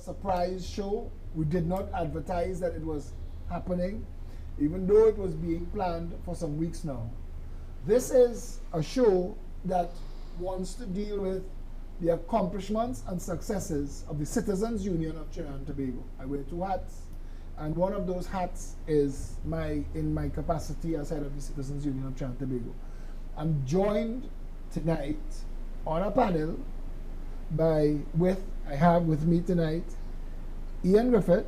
surprise show. We did not advertise that it was happening, even though it was being planned for some weeks now. This is a show that wants to deal with the accomplishments and successes of the Citizens Union of Trinidad and Tobago. I wear two hats, and one of those hats is in my capacity as head of the Citizens Union of Trinidad and Tobago. I'm joined tonight on a panel I have with me tonight Ian Griffith.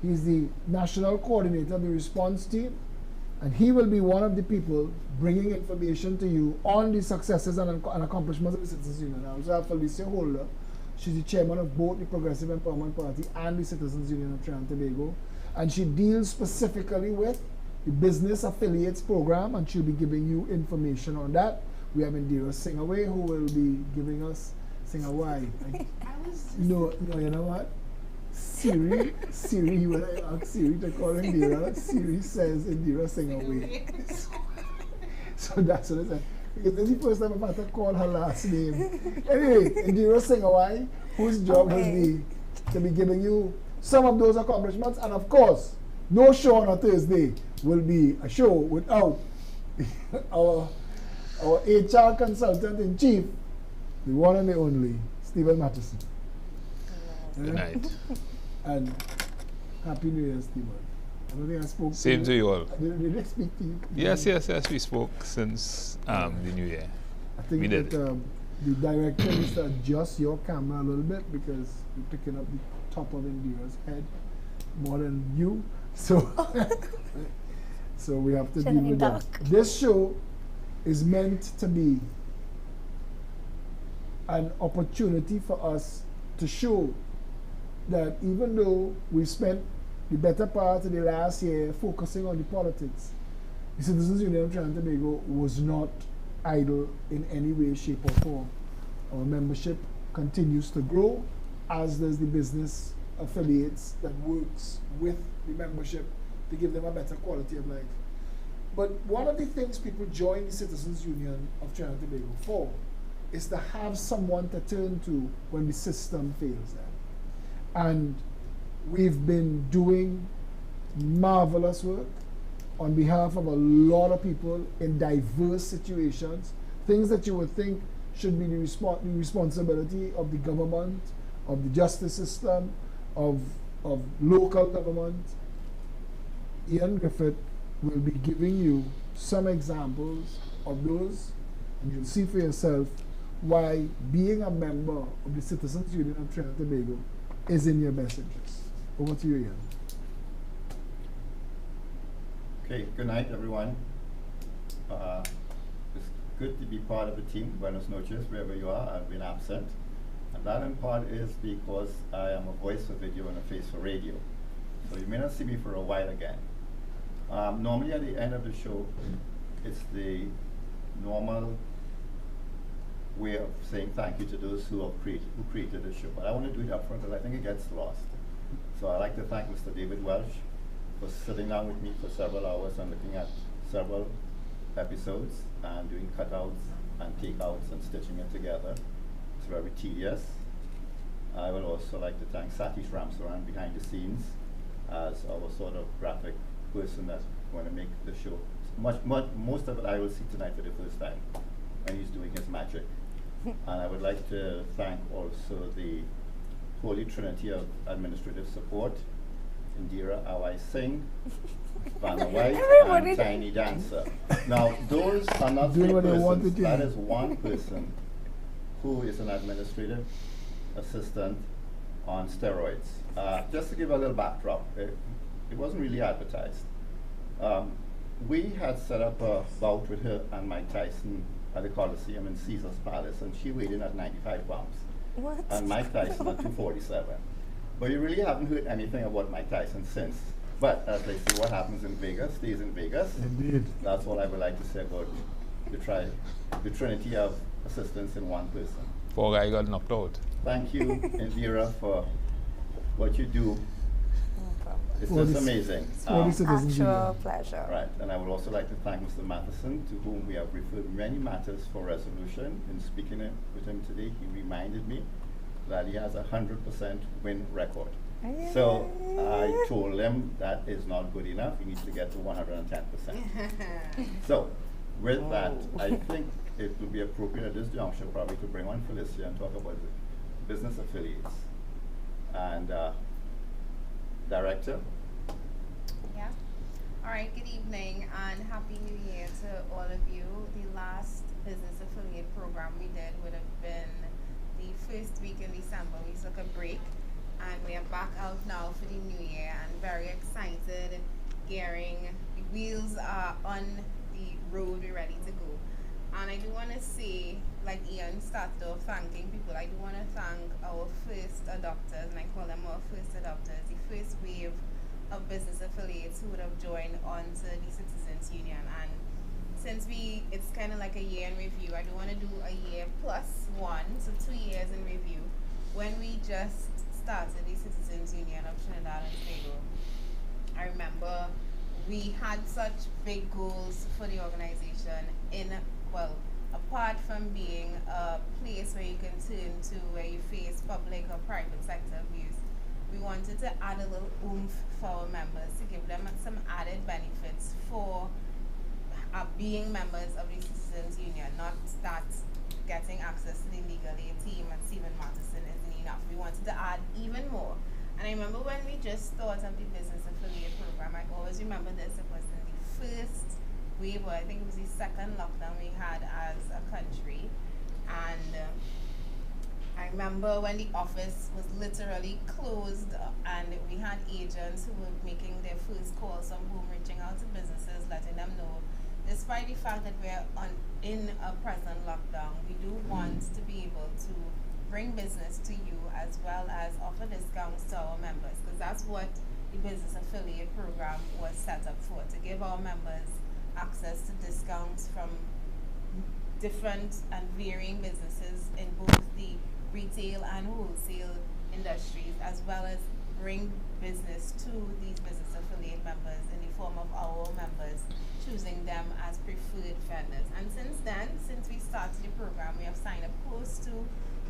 He's the national coordinator of the response team, and he will be one of the people bringing information to you on the successes and accomplishments of the Citizens Union. I also have Felicia Holder. She's the chairman of both the Progressive Empowerment Party and the Citizens Union of Trinidad and Tobago, and she deals specifically with the business affiliates program, and she'll be giving you information on that. We have Indira Singaway, who will be giving us Singaway. No, you know what? Siri, when I ask Siri to call Indira, Siri says Indira Singaway. So that's what I said. Because this is the first time I've had to call her last name. Anyway, Indira Singaway, whose job will be to be giving you some of those accomplishments. And of course, no show on a Thursday will be a show without our HR consultant in chief, the one and the only, Stephen Matheson. Good night. And Happy New Year, Stephen. I don't think I spoke Same to you all. Did I speak to you? Yes, we spoke since the New Year. I think we that did. The director needs to adjust your camera a little bit because you're picking up the top of Indira's head more than you. So, so we have to deal with that. This show is meant to be an opportunity for us to show that even though we spent the better part of the last year focusing on the politics, the Citizens Union of Trinidad and Tobago was not idle in any way, shape or form. Our membership continues to grow, as does the business affiliates that works with the membership to give them a better quality of life. But one of the things people join the Citizens Union of Trinidad and Tobago for is to have someone to turn to when the system fails them. And we've been doing marvelous work on behalf of a lot of people in diverse situations, things that you would think should be the responsibility of the government, of the justice system, of local government. Ian Griffith will be giving you some examples of those, and you'll see for yourself why being a member of the Citizens Union of Trinidad and Tobago is in your best interest. Over to you, Ian. Okay, good night, everyone. It's good to be part of the team. Buenos noches, wherever you are. I've been absent. And that in part is because I am a voice for video and a face for radio. So you may not see me for a while again. Normally at the end of the show, it's the normal way of saying thank you to those who created the show. But I want to do it up front because I think it gets lost. So I'd like to thank Mr. David Welch for sitting down with me for several hours and looking at several episodes and doing cutouts and takeouts and stitching it together. It's very tedious. I would also like to thank Satish Ramsaran behind the scenes as our sort of graphic person that's going to make the show. Most of it I will see tonight for the first time when he's doing his magic. And I would like to thank also the Holy Trinity of administrative support, Indira Awai Singh, Vanna White, and Tiny Dancer. Now, those are not three persons. That is one person who is an administrative assistant on steroids. Just to give a little backdrop, it wasn't really advertised. We had set up a bout with her and Mike Tyson at the Coliseum in Caesar's Palace, and she weighed in at 95 pounds. What? And Mike Tyson at 247. But you really haven't heard anything about Mike Tyson since. But as they say, what happens in Vegas stays in Vegas. Indeed. That's all I would like to say about the trinity of assistants in one person. Poor guy got knocked out. Thank you, Indira, for what you do. It's just amazing. Actual pleasure. Right, and I would also like to thank Mr. Matheson, to whom we have referred many matters for resolution. In speaking with him today, he reminded me that he has a 100% win record. So I told him that is not good enough. He needs to get to 110%. So with that, I think it would be appropriate at this juncture probably to bring on Felicia and talk about the business affiliates. And Director? Yeah. All right, good evening and Happy New Year to all of you. The last business affiliate program we did would have been the first week in December. We took a break and we are back out now for the new year and very excited, gearing. The wheels are on the road, we're ready to go. And I do want to say, like Ian started off thanking people, I do want to thank our first adopters, and I call them our first adopters, the first wave of business affiliates who would have joined onto the Citizens Union. And since it's kind of like a year in review, I do want to do a year plus one, so 2 years in review. When we just started the Citizens Union of Trinidad and Tobago, I remember we had such big goals for the organization apart from being a place where you can turn to where you face public or private sector abuse, we wanted to add a little oomph for our members to give them some added benefits for being members of the Citizens Union, not that getting access to the legal aid team at Stephen Matheson isn't enough. We wanted to add even more. And I remember when we just thought of the business affiliate program, I always remember this, it was in the first wave, or I think it was the second lockdown we had as a country. And I remember when the office was literally closed and we had agents who were making their first calls from home, reaching out to businesses, letting them know, despite the fact that we're in a present lockdown, we do want to be able to bring business to you as well as offer discounts to our members, because that's what the business affiliate program was set up for, to give our members access to discounts from different and varying businesses in both the retail and wholesale industries, as well as bring business to these business affiliate members in the form of our members choosing them as preferred vendors. And since then, since we started the program, we have signed up close to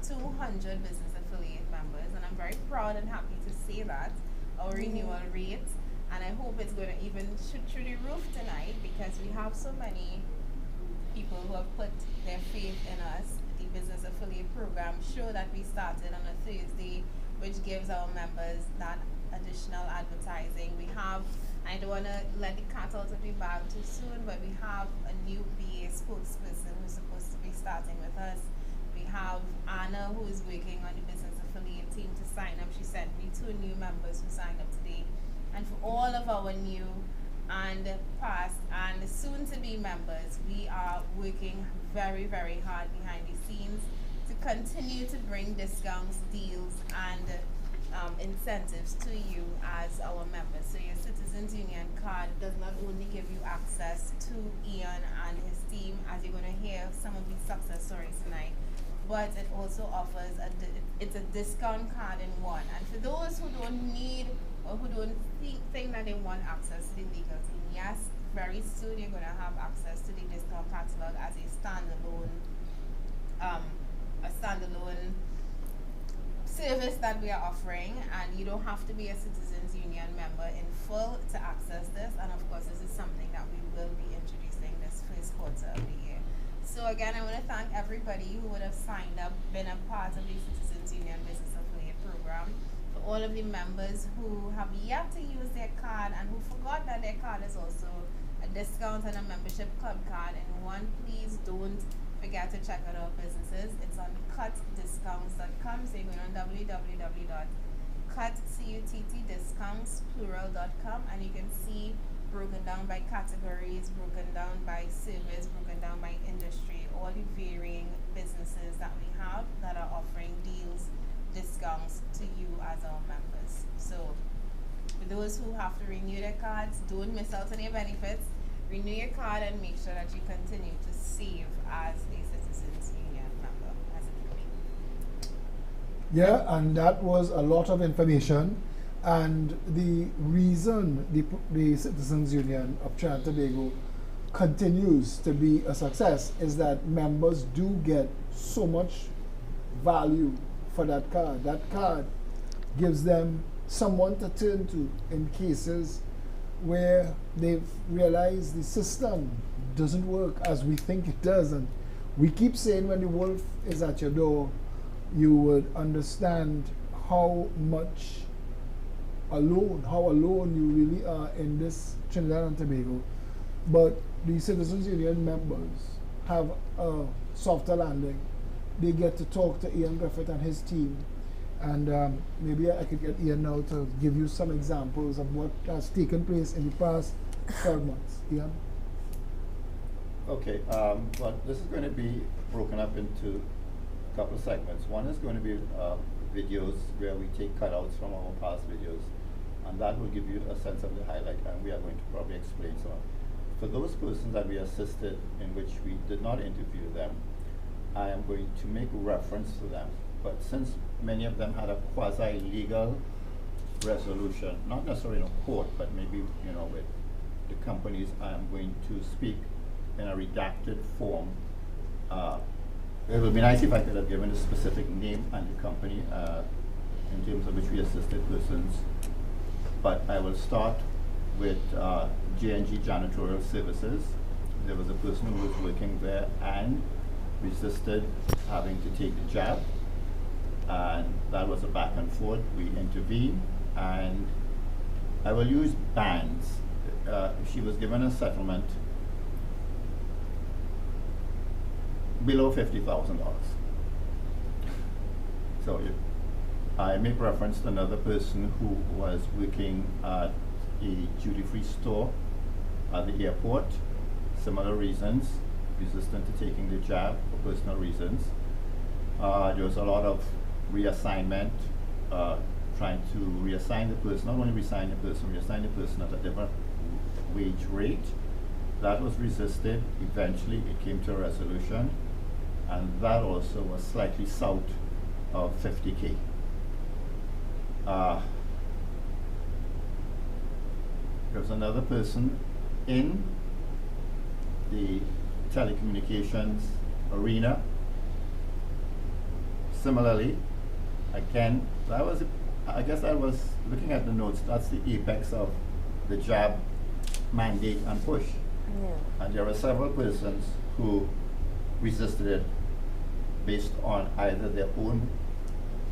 200 business affiliate members, and I'm very proud and happy to say that our renewal rate, and I hope it's going to even shoot through the roof tonight, because we have so many people who have put their faith in us. The business affiliate program show that we started on a Thursday, which gives our members that additional advertising. We have, I don't want to let the cat out of the bag too soon, but we have a new BA spokesperson who's supposed to be starting with us. We have Anna, who is working on the business affiliate team to sign up. She sent me 2 new members who signed up today. And for all of our new and past and soon to be members, we are working very, very hard behind the scenes to continue to bring discounts, deals, and incentives to you as our members. So your Citizens Union card does not only give you access to Ian and his team, as you're going to hear some of these success stories tonight, but it also offers it's a discount card in one. And for those who don't need or who don't think that they want access to the legal team, yes, very soon you're going to have access to the discount catalog as a standalone service that we are offering, and you don't have to be a Citizens Union member in full to access this. And of course, this is something that we will be introducing this first quarter of the year. So again, I want to thank everybody who would have signed up, been a part of the Citizens Union Business Affiliate Program. For all of the members who have yet to use their card and who forgot that their card is also a discount and a membership club card in one, please don't forget to check out our businesses. It's on cuttdiscounts.com. So you're going on www.cuttdiscounts.com, and you can see broken down by categories, broken down by service, broken down by industry, all the varying businesses that we have that are offering deals, discounts to you as our members. So for those who have to renew their cards, don't miss out on your benefits. Renew your card and make sure that you continue to save as a Citizens Union member as a group. Yeah, and that was a lot of information. And the reason the Citizens Union of Trinidad and Tobago continues to be a success is that members do get so much value for that card. That card gives them someone to turn to in cases where they've realized the system doesn't work as we think it does. And we keep saying when the wolf is at your door, you would understand how alone you really are in this Trinidad and Tobago. But the Citizens Union members have a softer landing. They get to talk to Ian Griffith and his team. And maybe I could get Ian now to give you some examples of what has taken place in the past 12 months. Ian? Okay, well, this is going to be broken up into a couple of segments. One is going to be videos where we take cutouts from our past videos, and that will give you a sense of the highlight, and we are going to probably explain some. For those persons that we assisted in which we did not interview them, I am going to make reference to them. But since many of them had a quasi-legal resolution, not necessarily in a court, but maybe with the companies, I am going to speak in a redacted form. It would be nice if I could have given a specific name and the company in terms of which we assisted persons. But I will start with J&G Janitorial Services. There was a person who was working there and resisted having to take the jab. And that was a back and forth. We intervened, and I will use bands. She was given a settlement below $50,000. So I make reference to another person who was working at a duty-free store at the airport. Similar reasons, resistant to taking the jab for personal reasons. There was a lot of reassignment, trying to reassign the person, not only reassign the person at a different wage rate. That was resisted. Eventually it came to a resolution, and that also was slightly south of 50K. There was another person in the telecommunications arena. Similarly, again, I guess I was looking at the notes, that's the apex of the jab mandate and push. Yeah. And there were several persons who resisted it based on either their own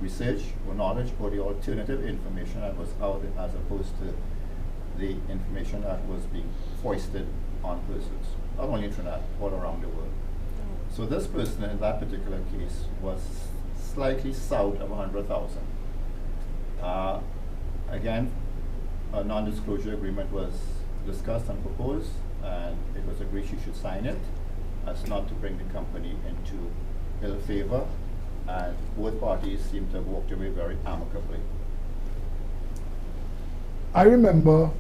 research or knowledge or the alternative information that was out there, as opposed to the information that was being foisted on persons, not only in Trinidad, all around the world. So this person in that particular case was slightly south of 100,000. Again, a non-disclosure agreement was discussed and proposed, and it was agreed she should sign it as not to bring the company into ill favor, and both parties seem to have walked away very amicably. I remember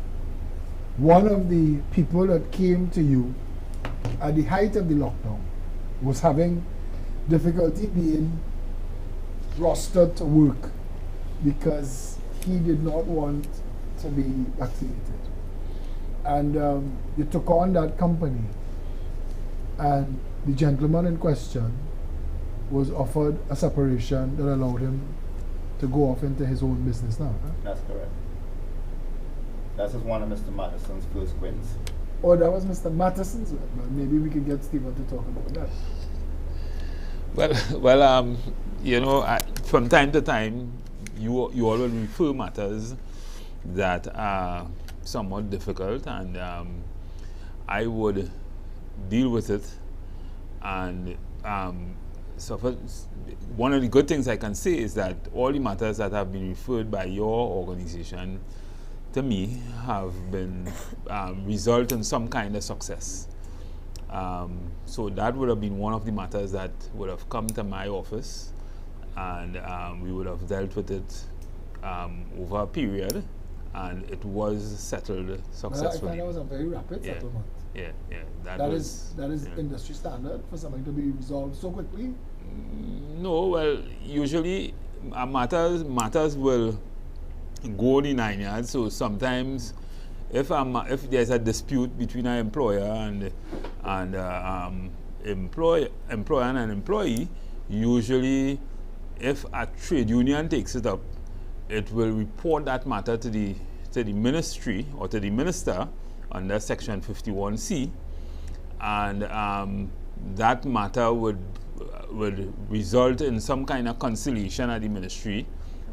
one of the people that came to you at the height of the lockdown was having difficulty being rostered to work because he did not want to be vaccinated. And you took on that company, and the gentleman in question was offered a separation that allowed him to go off into his own business now. Huh? That's correct. That was one of Mr. Mattison's first wins. Oh, that was Mr. Mattison's win. Well, maybe we could get Stephen to talk about that. Well, from time to time, you all will refer matters that are somewhat difficult, and I would deal with it. And so one of the good things I can say is that all the matters that have been referred by your organization to me have been result in some kind of success. So that would have been one of the matters that would have come to my office, and we would have dealt with it over a period, and it was settled successfully. I find that was a very rapid settlement. Yeah. That is industry standard for something to be resolved so quickly? No, well, usually matters will go the 9 yards. So sometimes, if there's a dispute between an employer and employer and an employee, usually if a trade union takes it up, it will report that matter to the ministry or to the minister under Section 51C, and that matter would result in some kind of conciliation at the ministry.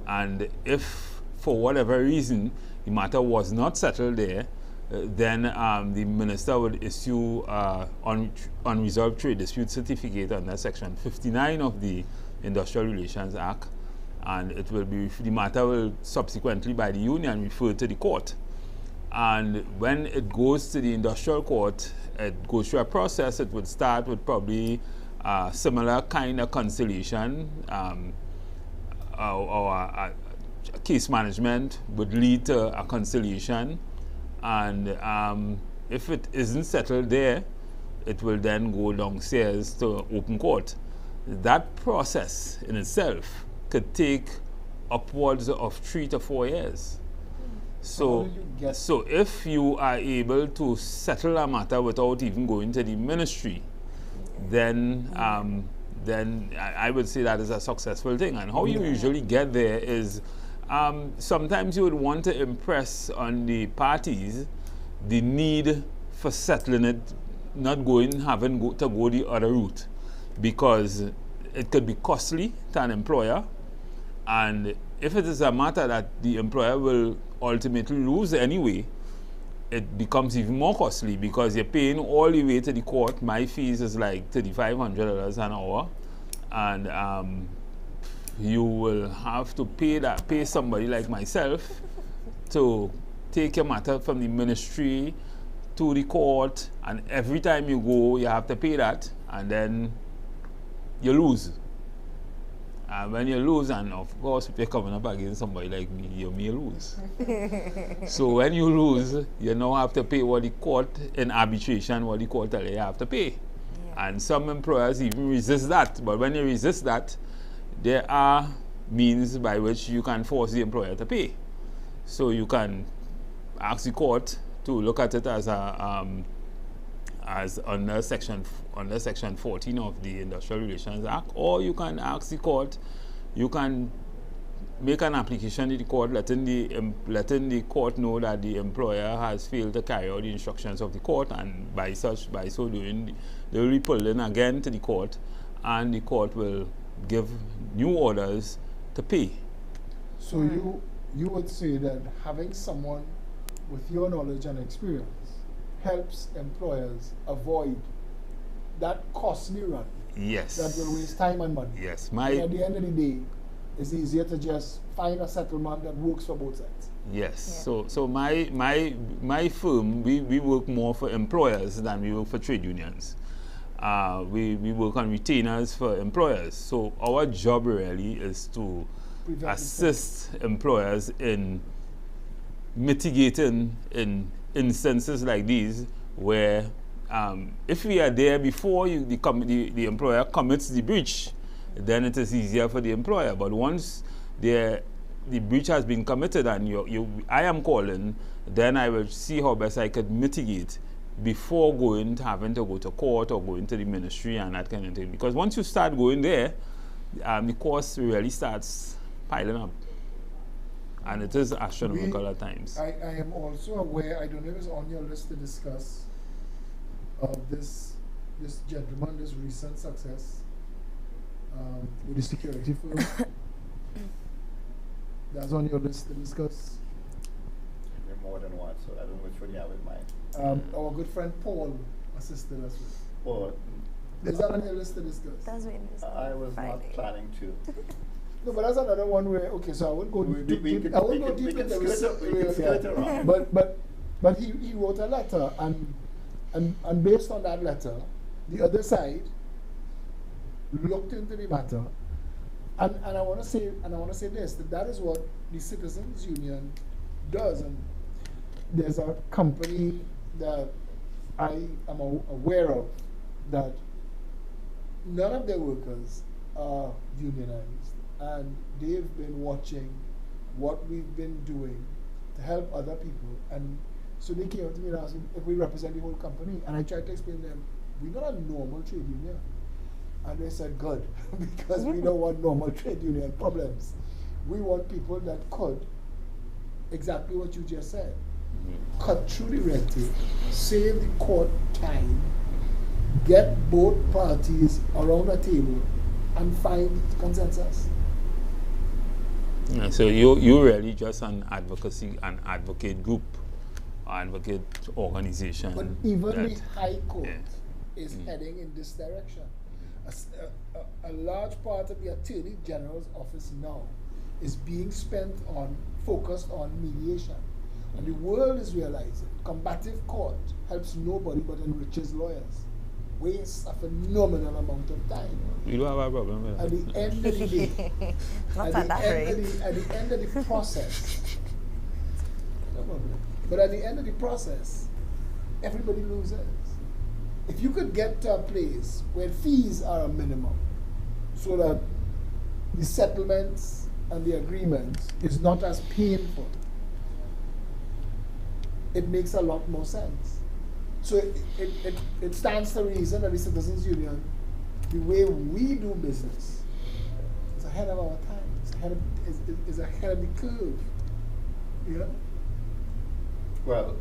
And if for whatever reason the matter was not settled there, then the minister would issue unresolved trade dispute certificate under Section 59 of the Industrial Relations Act, and it will be, the matter will subsequently by the union referred to the court. And when it goes to the industrial court, it goes through a process. It would start with probably similar kind of conciliation, or case management would lead to a conciliation, and if it isn't settled there, it will then go downstairs to open court. That process in itself could take upwards of 3 to 4 years. So if you are able to settle a matter without even going to the ministry, then I would say that is a successful thing. And how you usually get there is, sometimes you would want to impress on the parties the need for settling it, not having to go the other route, because it could be costly to an employer, and if it is a matter that the employer will ultimately lose anyway, it becomes even more costly, because you're paying all the way to the court. My fees is like $3,500 an hour, and you will have to pay somebody like myself to take your matter from the ministry to the court, and every time you go you have to pay that, and then you lose. And when you lose, and of course if you're coming up against somebody like me, you may lose. So when you lose, you now have to pay what the court in arbitration, what the court tell you have to pay. Yeah. And some employers even resist that. But when you resist that, there are means by which you can force the employer to pay. So you can ask the court to look at it as under section 14 of the Industrial Relations Act, or you can ask the court, you can make an application to the court letting the court know that the employer has failed to carry out the instructions of the court, and by so doing they will be pulled in again to the court, and the court will give new orders to pay. So you would say that having someone with your knowledge and experience helps employers avoid that costly run. Yes. That will waste time and money. Yes. And at the end of the day, it's easier to just find a settlement that works for both sides. Yes. Yeah. So my firm, we work more for employers than we work for trade unions. We work on retainers for employers. So our job really is to assist employers in mitigating in instances like these, where if we are there before the employer commits the breach, then it is easier for the employer. But once the breach has been committed and I am calling, then I will see how best I could mitigate before having to go to court or going to the ministry and that kind of thing. Because once you start going there, the cost really starts piling up. And it is astronomical at times. I am also aware, I don't know if it's on your list to discuss, of this gentleman, this recent success with the security firm. That's on your list to discuss. There are more than one, so I don't know which one you have in mind. Our good friend Paul assisted us with. Paul. Is that on your list to discuss? That's what I was not planning to. No, but that's another one where, okay, so I won't go deep into the but he wrote a letter, and based on that letter, the other side looked into the matter, and I want to say this, that is what the Citizens Union does. And there's a company that I am aware of that none of their workers are unionized. And they've been watching what we've been doing to help other people. And so they came to me and asked me if we represent the whole company. And I tried to explain to them, we're not a normal trade union. And they said, good, because we don't want normal trade union problems. We want people that could, exactly what you just said, cut through the red tape, save the court time, get both parties around the table, and find consensus. Yeah, so you really just an advocacy, an advocate group, advocate organization. But even the High Court is Mm. heading in this direction. A large part of the Attorney General's office now is being spent on, focused on mediation. And the world is realizing combative court helps nobody but enriches lawyers. Wastes a phenomenal amount of time. We don't have a problem with At that. the end of the day, Not at that rate. at the end of the process, no problem. But at the end of the process, everybody loses. If you could get to a place where fees are a minimum, so that the settlements and the agreements is not as painful, it makes a lot more sense. So it stands to reason that the Citizens Union, the way we do business, is ahead of our time. It's ahead of the curve. Yeah. Well,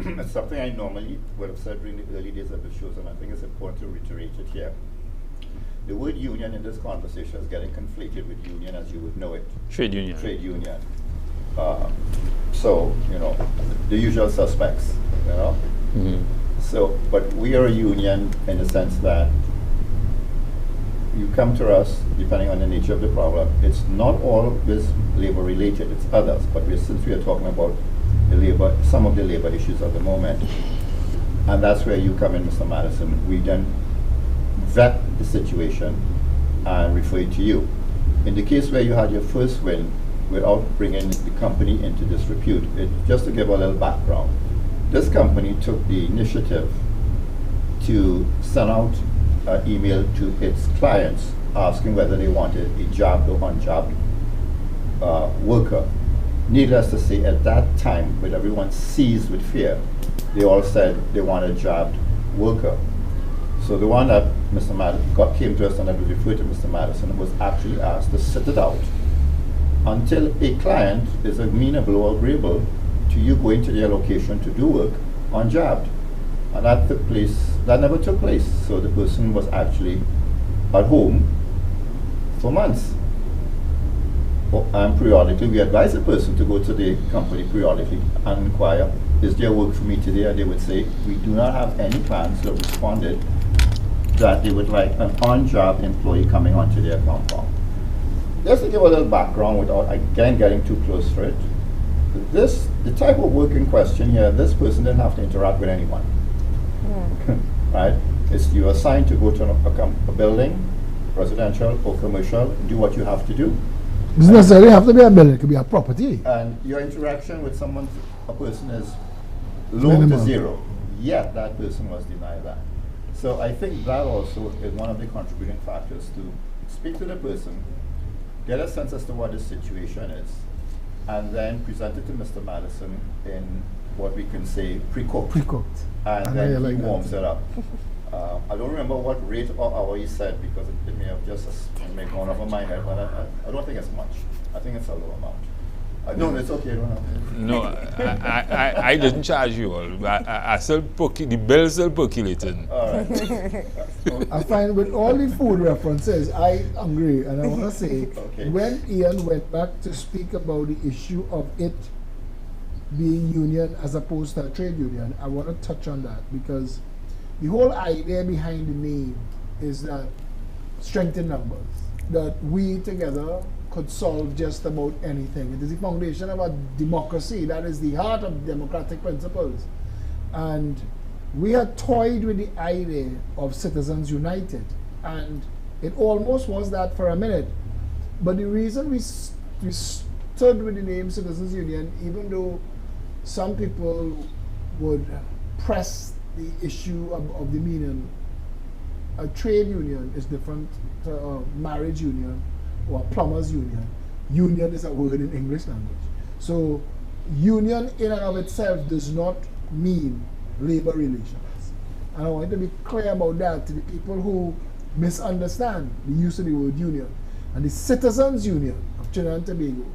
it's something I normally would have said during the early days of the shows, and I think it's important to reiterate it here. The word union in this conversation is getting conflated with union as you would know it. Trade union. Trade union. So, you know, the usual suspects, you know. Mm-hmm. So, but we are a union in the sense that you come to us, depending on the nature of the problem. It's not always labor related, it's others, but since we are talking about the labor, some of the labor issues at the moment, and that's where you come in, Mr. Madison. We then vet the situation and refer it to you. In the case where you had your first win without bringing the company into disrepute, just to give a little background, this company took the initiative to send out an email to its clients asking whether they wanted a jobbed or unjobbed worker. Needless to say, at that time, with everyone seized with fear, they all said they wanted a jobbed worker. So the one that Mr. Madison came to us and that was referred to Mr. Madison was actually asked to sit it out until a client is amenable or agreeable to you going to their location to do work unjobbed. And that took place, that never took place. So the person was actually at home for months. And periodically, we advise the person to go to the company periodically and inquire, is there work for me today? And they would say, we do not have any plans. So responded that they would like an on-job employee coming onto their compound. Just to give a little background without, again, getting too close to it, the type of work in question here, this person didn't have to interact with anyone. Right? You're assigned to go to a building, residential or commercial, do what you have to do. It doesn't necessarily have to be a building, it could be a property. And your interaction with a person is low Minimum. to zero, yet that person was denied that. So I think that also is one of the contributing factors to speak to the person, get a sense as to what the situation is, and then present it to Mr. Madison in what we can say pre-cooked. Pre-cooked. And I then like he that. warms it up. I don't remember what rate or hour he said because it may have just gone over my head, but I don't think it's much. I think it's a low amount. No, it's okay. Don't have to. No, I didn't charge you all. I still the bill's still percolating. All right. I find with all the food references, I agree, and I want to say, Okay. when Ian went back to speak about the issue of it being union as opposed to a trade union, I want to touch on that because the whole idea behind the name is that strength in numbers, that we together could solve just about anything. It is the foundation of a democracy. That is the heart of democratic principles. And we had toyed with the idea of Citizens United, and it almost was that for a minute. But the reason we stood with the name Citizens Union, even though some people would press the issue of the meaning, a trade union is different to a marriage union or a plumber's union. Union is a word in English language. So union in and of itself does not mean labor relations. And I want to be clear about that to the people who misunderstand the use of the word union. And the Citizens Union of Trinidad and Tobago,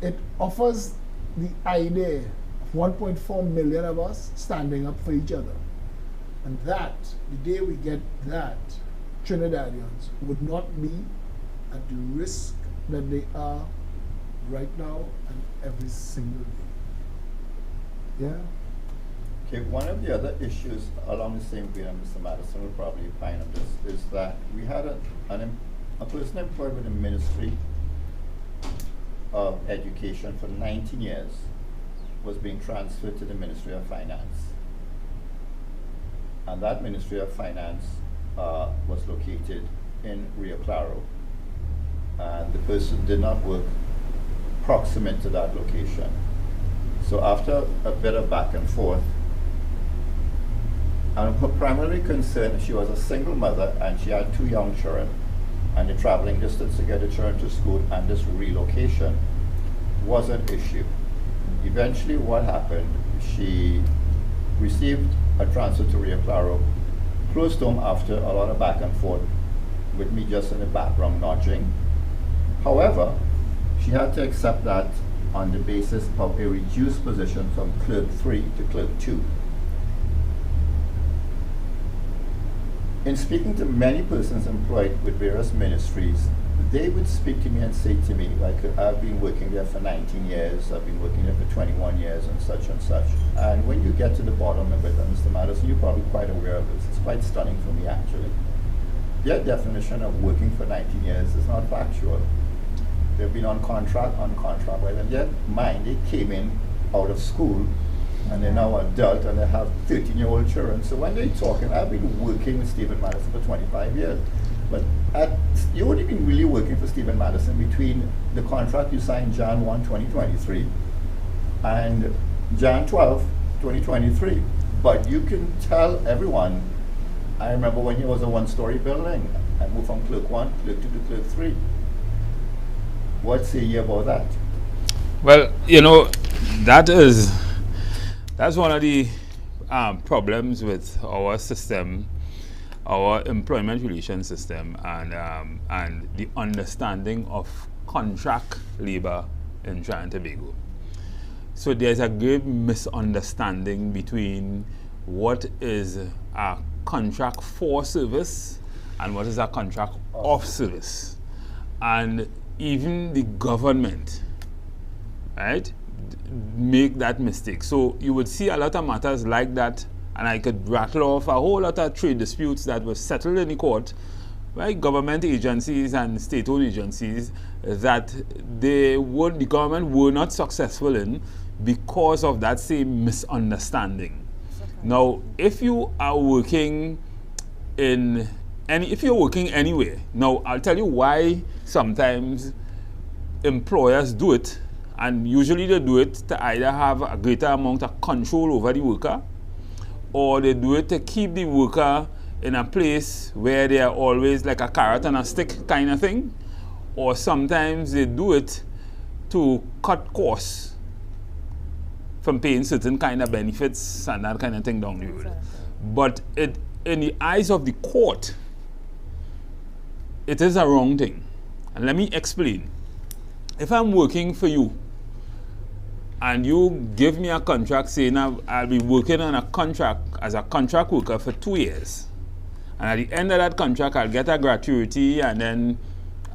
it offers the idea of 1.4 million of us standing up for each other. And that, the day we get that, Trinidadians would not be at the risk that they are right now and every single day. Yeah? Okay, one of the other issues along the same vein, and Mr. Madison will probably opine on this, is that we had a person employed with the Ministry of Education for 19 years was being transferred to the Ministry of Finance. And that Ministry of Finance was located in Rio Claro. And the person did not work proximate to that location. So after a bit of back and forth, and her primary concern, she was a single mother and she had 2 young children, and the traveling distance to get the children to school and this relocation was an issue. Eventually what happened, she received a transfer to Rio Claro, close to home after a lot of back and forth with me just in the background nudging. However, she had to accept that on the basis of a reduced position from clerk 3 to clerk 2. In speaking to many persons employed with various ministries, they would speak to me and say to me, like, I've been working there for 19 years, I've been working there for 21 years, and such and such. And when you get to the bottom of it, and Mr. Madison, you're probably quite aware of this, it's quite stunning for me actually. Their definition of working for 19 years is not factual. They've been on contract, well, in their mind, they came in out of school, and they're now adult, and they have 13-year-old children. So when they're talking, I've been working with Stephen Madison for 25 years. But you only been really working for Stephen Madison between the contract you signed Jan 1, 2023 and Jan 12, 2023. But you can tell everyone, I remember when he was a 1-story building, I moved from clerk 1, clerk 2 to clerk 3. What say you about that? Well, you know, that's one of the problems with our system, our employment relations system, and the understanding of contract labor in Trinidad and Tobago. So there's a great misunderstanding between what is a contract for service and what is a contract of service. And even the government, right, make that mistake. So you would see a lot of matters like that, and I could rattle off a whole lot of trade disputes that were settled in the court by government agencies and state-owned agencies that the government were not successful in because of that same misunderstanding. Now, if you are working if you're working anywhere, now I'll tell you why sometimes employers do it, and usually they do it to either have a greater amount of control over the worker, or they do it to keep the worker in a place where they are always like a carrot and a stick kind of thing, or sometimes they do it to cut costs from paying certain kind of benefits and that kind of thing down the road. But in the eyes of the court, it is a wrong thing. And let me explain. If I'm working for you and you give me a contract saying I'll be working on a contract as a contract worker for 2 years, and at the end of that contract I'll get a gratuity, and then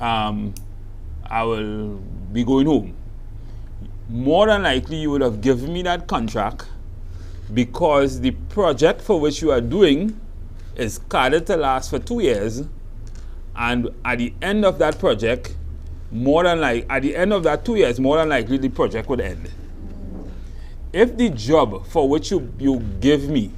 I will be going home, more than likely you would have given me that contract because the project for which you are doing is carded to last for 2 years, and at the end of that project, at the end of that 2 years, more than likely the project would end. If the job for which you give me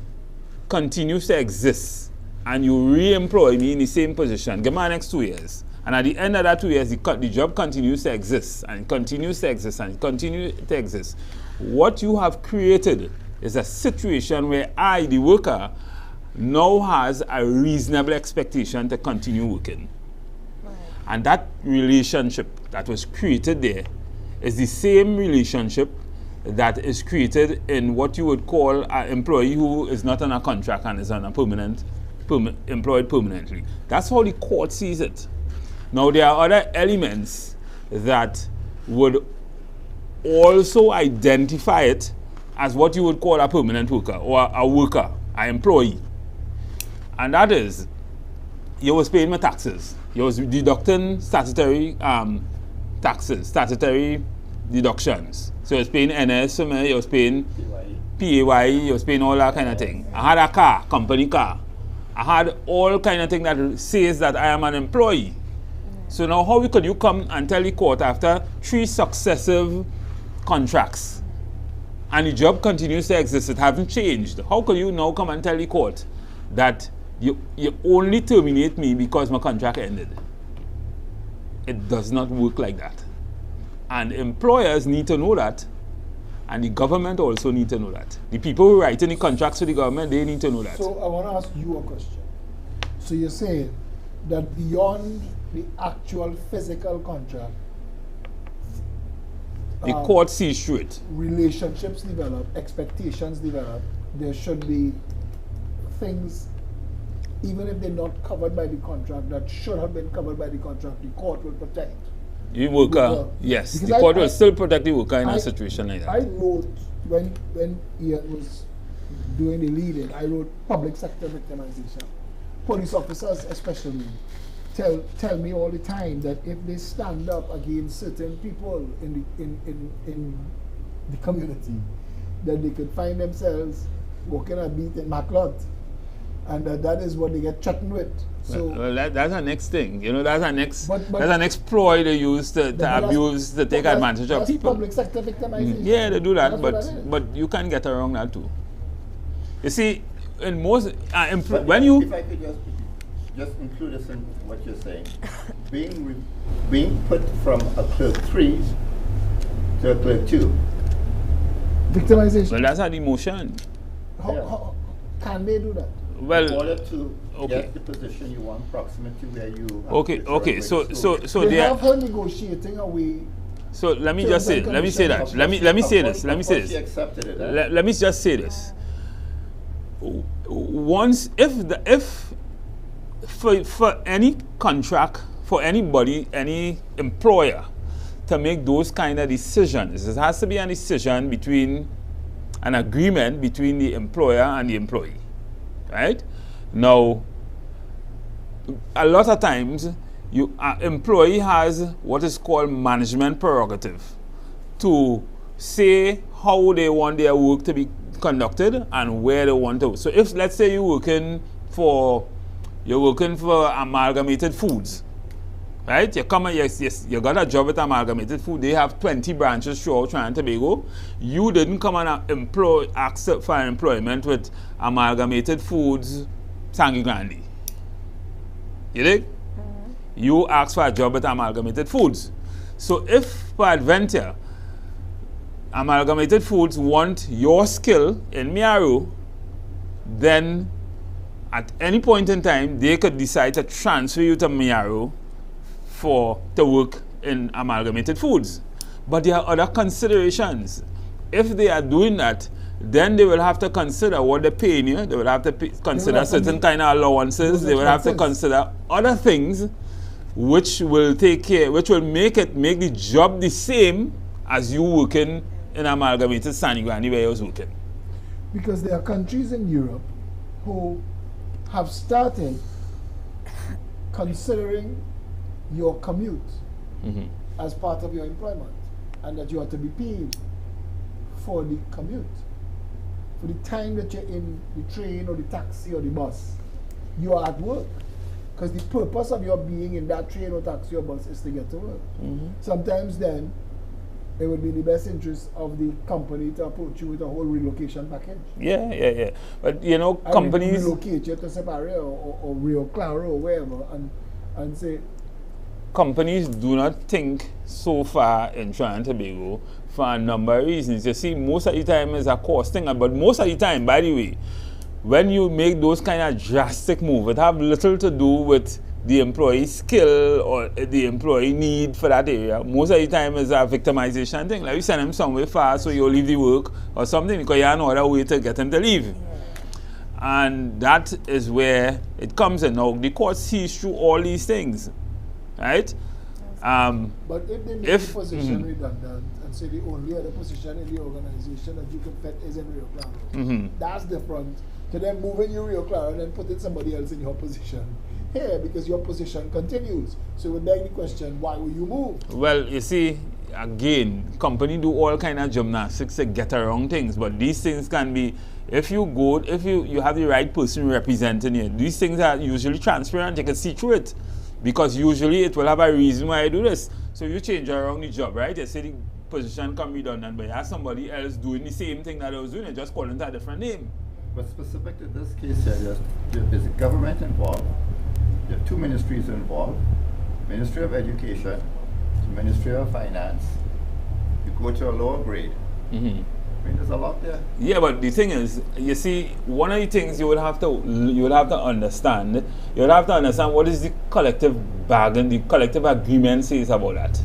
continues to exist and you re-employ me in the same position, give me the next 2 years, and at the end of that 2 years, the job continues to exist and continues to exist and continues to exist, what you have created is a situation where I, the worker, now has a reasonable expectation to continue working. Right. And that relationship that was created there is the same relationship that is created in what you would call an employee who is not on a contract and is on a permanent employed permanently. That's how the court sees it. Now, there are other elements that would also identify it as what you would call a permanent worker or a worker, an employee. And that is, you was paying my taxes. You was deducting statutory taxes, statutory deductions. So you was paying NS for me, you was paying PAYE, you was paying all that kind of thing. I had a car, company car. I had all kind of thing that says that I am an employee. So now how could you come and tell the court after 3 successive contracts and the job continues to exist, it hasn't changed? How could you now come and tell the court that you only terminate me because my contract ended? It does not work like that. And employers need to know that, and the government also need to know that. The people who write in the contracts for the government, they need to know that. So I want to ask you a question. So you're saying that beyond the actual physical contract, the court sees through it. Relationships develop, expectations develop. There should be things, even if they're not covered by the contract, that should have been covered by the contract, the court will protect. The worker, yes. The court will still protect the worker in a situation like that. I wrote, when Ian was doing the leading, I wrote public sector victimization. Police officers especially tell me all the time that if they stand up against certain people in the community, that they could find themselves walking a beat in Maclot, and that is what they get threatened with. So well, that's the next thing. You know, that's the next ploy they use to abuse, to take advantage of people. Public sector victimization. Yeah, they do that, but you can't get around that too. You see, in most when you, if I could just include this in what you're saying, being put from a clerk 3 to a clerk 2. Victimization. Well, that's an emotion. How can they do that? Well, in order to get the position you want proximate to where you have okay. So they have her negotiating away. So let me just say, let me say this. Let me just say this. Once, for any contract, for anybody, any employer to make those kind of decisions, it has to be a decision between an agreement between the employer and the employee. Right? Now, a lot of times, employee has what is called management prerogative to say how they want their work to be conducted and where they want to. So if, let's say, you're working for Amalgamated Foods, right? You come and you got a job at Amalgamated Food. They have 20 branches throughout Trinidad and Tobago. You didn't come and accept for employment with Amalgamated Foods, Sangre Grande. You dig? You asked for a job at Amalgamated Foods. So if, per adventure, Amalgamated Foods want your skill in Miaro, then at any point in time, they could decide to transfer you to Miaro to work in Amalgamated Foods. But there are other considerations. If they are doing that, then they will have to consider what they're paying you. They will have to consider certain kind of allowances. They will have to consider other things which will make the job the same as you working in Amalgamated Sangre Grande where you was working. Because there are countries in Europe who have started considering your commute as part of your employment, and that you have to be paid for the commute, for the time that you're in the train or the taxi or the bus. You are at work, because the purpose of your being in that train or taxi or bus is to get to work. Sometimes then it would be the best interest of the company to approach you with a whole relocation package. Yeah. But you know, companies relocate you to Separia or Rio Claro or wherever, and say. Companies do not think so far in Trinidad and Tobago for a number of reasons. You see, most of the time it's a cost thing, but most of the time, by the way, when you make those kind of drastic moves, it have little to do with the employee skill or the employee need for that area. Most of the time it's a victimization thing. Like you send him somewhere far so you'll leave the work or something because you have no other way to get him to leave. And that is where it comes in. Now, the court sees through all these things, right? But if they make the position redundant and say the only other position in the organization that you can fit is in Rio Claro, that's different to them moving you Rio Claro and then putting somebody else in your position here because your position continues. So we beg the question, why will you move? Well, you see, again, company do all kind of gymnastics to get around things, but these things can be, if you have the right person representing you, these things are usually transparent, you can see through it. Because usually it will have a reason why I do this. So you change around the job, right? You say the position can be done, but you have somebody else doing the same thing that I was doing, you just call it a different name. But specific to this case here, there's a government involved. There are two ministries involved. Ministry of Education, Ministry of Finance. You go to a lower grade. I mean, there's a lot there. Yeah, but the thing is, you see, one of the things you would have to understand, what is the collective bargain, the collective agreement says about that.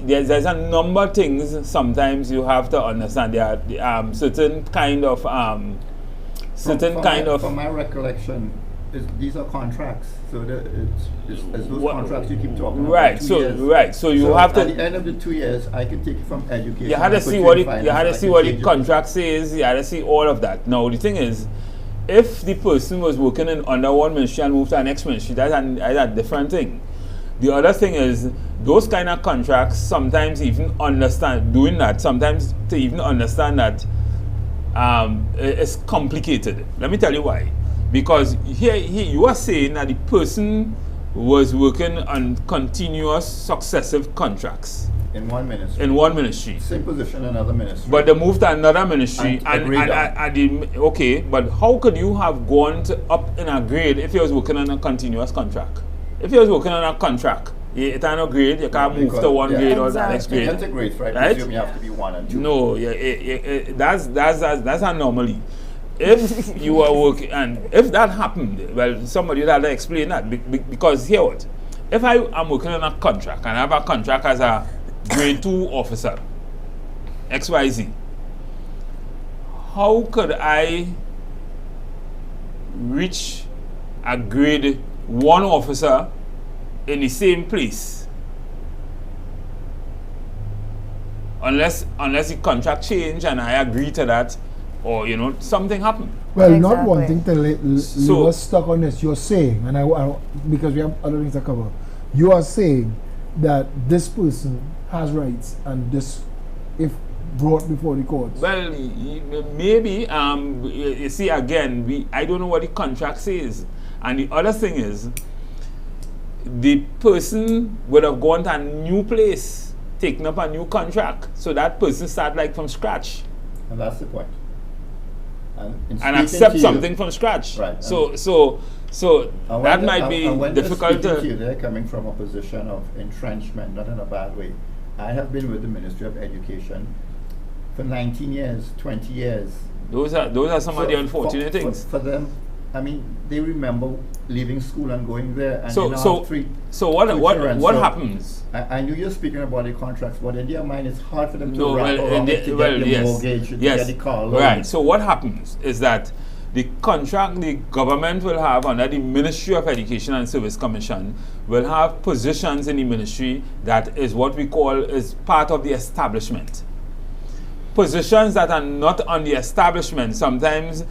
There's a number of things sometimes you have to understand. There are certain kind of From my recollection, these are contracts. So it's those contracts you keep talking about. Right. So you have to. At the end of the 2 years, I can take it from education. You had to see what the contract says. You had to see all of that. Now the thing is, if the person was working under one ministry and moved to the next ministry, that's a different thing. The other thing is, those kind of contracts sometimes even doing that. Sometimes to even understand that it's complicated. Let me tell you why. Because here you are saying that the person was working on continuous successive contracts. In one ministry. In one ministry. Same position in another ministry. But they moved to another ministry. Okay, but how could you have gone up in a grade if you was working on a continuous contract? If you was working on a contract, it's not a grade, you can't move to one grade or the next grade. That's a grade, right? Right? You have to be 1 and 2. No, that's an anomaly. If you are working, and if that happened, well, somebody would have to explain that. Because here what? If I am working on a contract, and I have a contract as a grade 2 officer, XYZ, how could I reach a grade 1 officer in the same place? Unless the contract change and I agree to that, or something happened. Well, not wanting to leave us stuck on this, you're saying, and I because we have other things to cover, you are saying that this person has rights and this, if brought before the courts. Well, maybe, you see, again, I don't know what the contract says. And the other thing is, the person would have gone to a new place, taken up a new contract. So that person start like from scratch. And that's the point. And accept something from scratch. Right. So that might be difficult to. They're coming from a position of entrenchment, not in a bad way. I have been with the Ministry of Education for 19 years, 20 years. Those are some of the unfortunate things. For them, I mean, they remember leaving school and going there. And so what happens? I knew you're speaking about the contracts, but in their mind, it's hard for them to get the mortgage, to get the car loan. Right. So what happens is that the contract the government will have under the Ministry of Education and Service Commission will have positions in the ministry that is what we call is part of the establishment. Positions that are not on the establishment, sometimes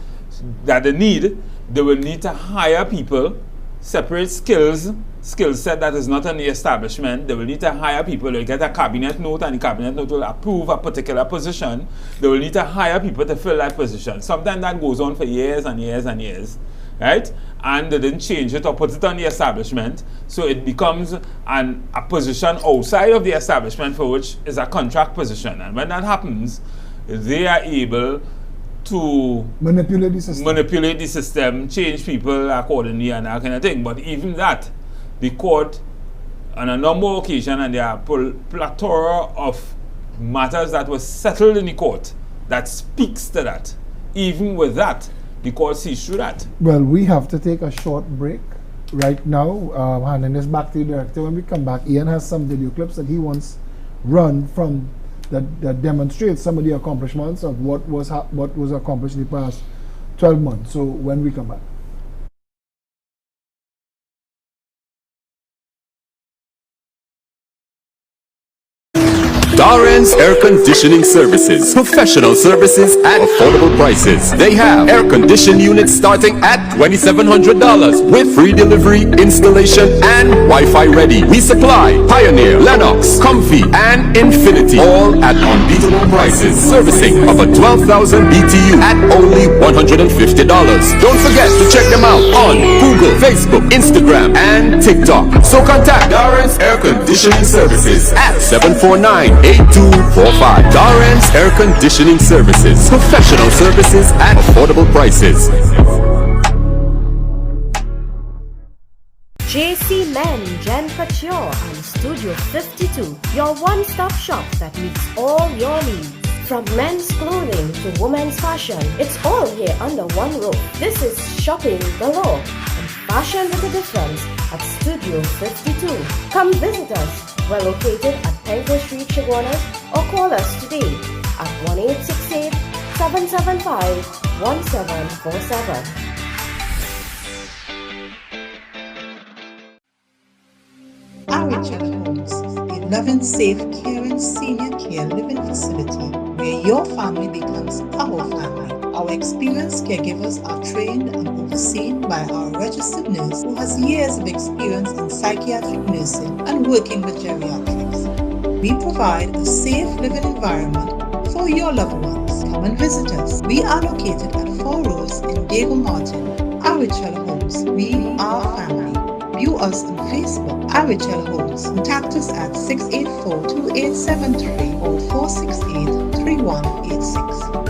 that they will need to hire people, separate skill set that is not in the establishment. They will need to hire people. They'll get a cabinet note and the cabinet note will approve a particular position. They will need to hire people to fill that position. Sometimes that goes on for years and years and years, right? And they didn't change it or put it on the establishment. So it becomes a position outside of the establishment for which is a contract position. And when that happens, they are able to manipulate the system, change people accordingly and that kind of thing. But even that, the court, on a number of occasions, and there are plethora of matters that were settled in the court that speaks to that. Even with that, the court sees through that. Well, we have to take a short break right now. Handing this back to the director. When we come back, Ian has some video clips that he wants run from that demonstrates some of the accomplishments of what was accomplished in the past 12 months. So when we come back. Darren's Air Conditioning Services. Professional services at affordable prices. They have air conditioning units starting at $2,700 with free delivery, installation, and Wi-Fi ready. We supply Pioneer, Lennox, Comfy, and Infinity, all at unbeatable prices. Servicing of a 12,000 BTU at only $150. Don't forget to check them out on Google, Facebook, Instagram, and TikTok. So contact Darren's Air Conditioning Services at 749-8245. Darren's Air Conditioning Services. Professional services at affordable prices. JC Men, Gen Couture and Studio 52. Your one-stop shop that meets all your needs. From men's clothing to women's fashion, it's all here under one roof. This is shopping galore and fashion with a difference at Studio 52. Come visit us. We're located at Penco Street, Chaguanas, or call us today at 1-868-775-1747. Retrenchment Homes, a loving, safe, caring senior care living facility where your family becomes our family. Our experienced caregivers are trained and overseen by our registered nurse who has years of experience in psychiatric nursing and working with geriatrics. We provide a safe living environment for your loved ones. Come and visit us. We are located at 4 Roads in Diego Martin. Retrenchment Homes, we are family. View us on Facebook, Retrenchment Homes. Contact us at 684-2873 or 468-3186.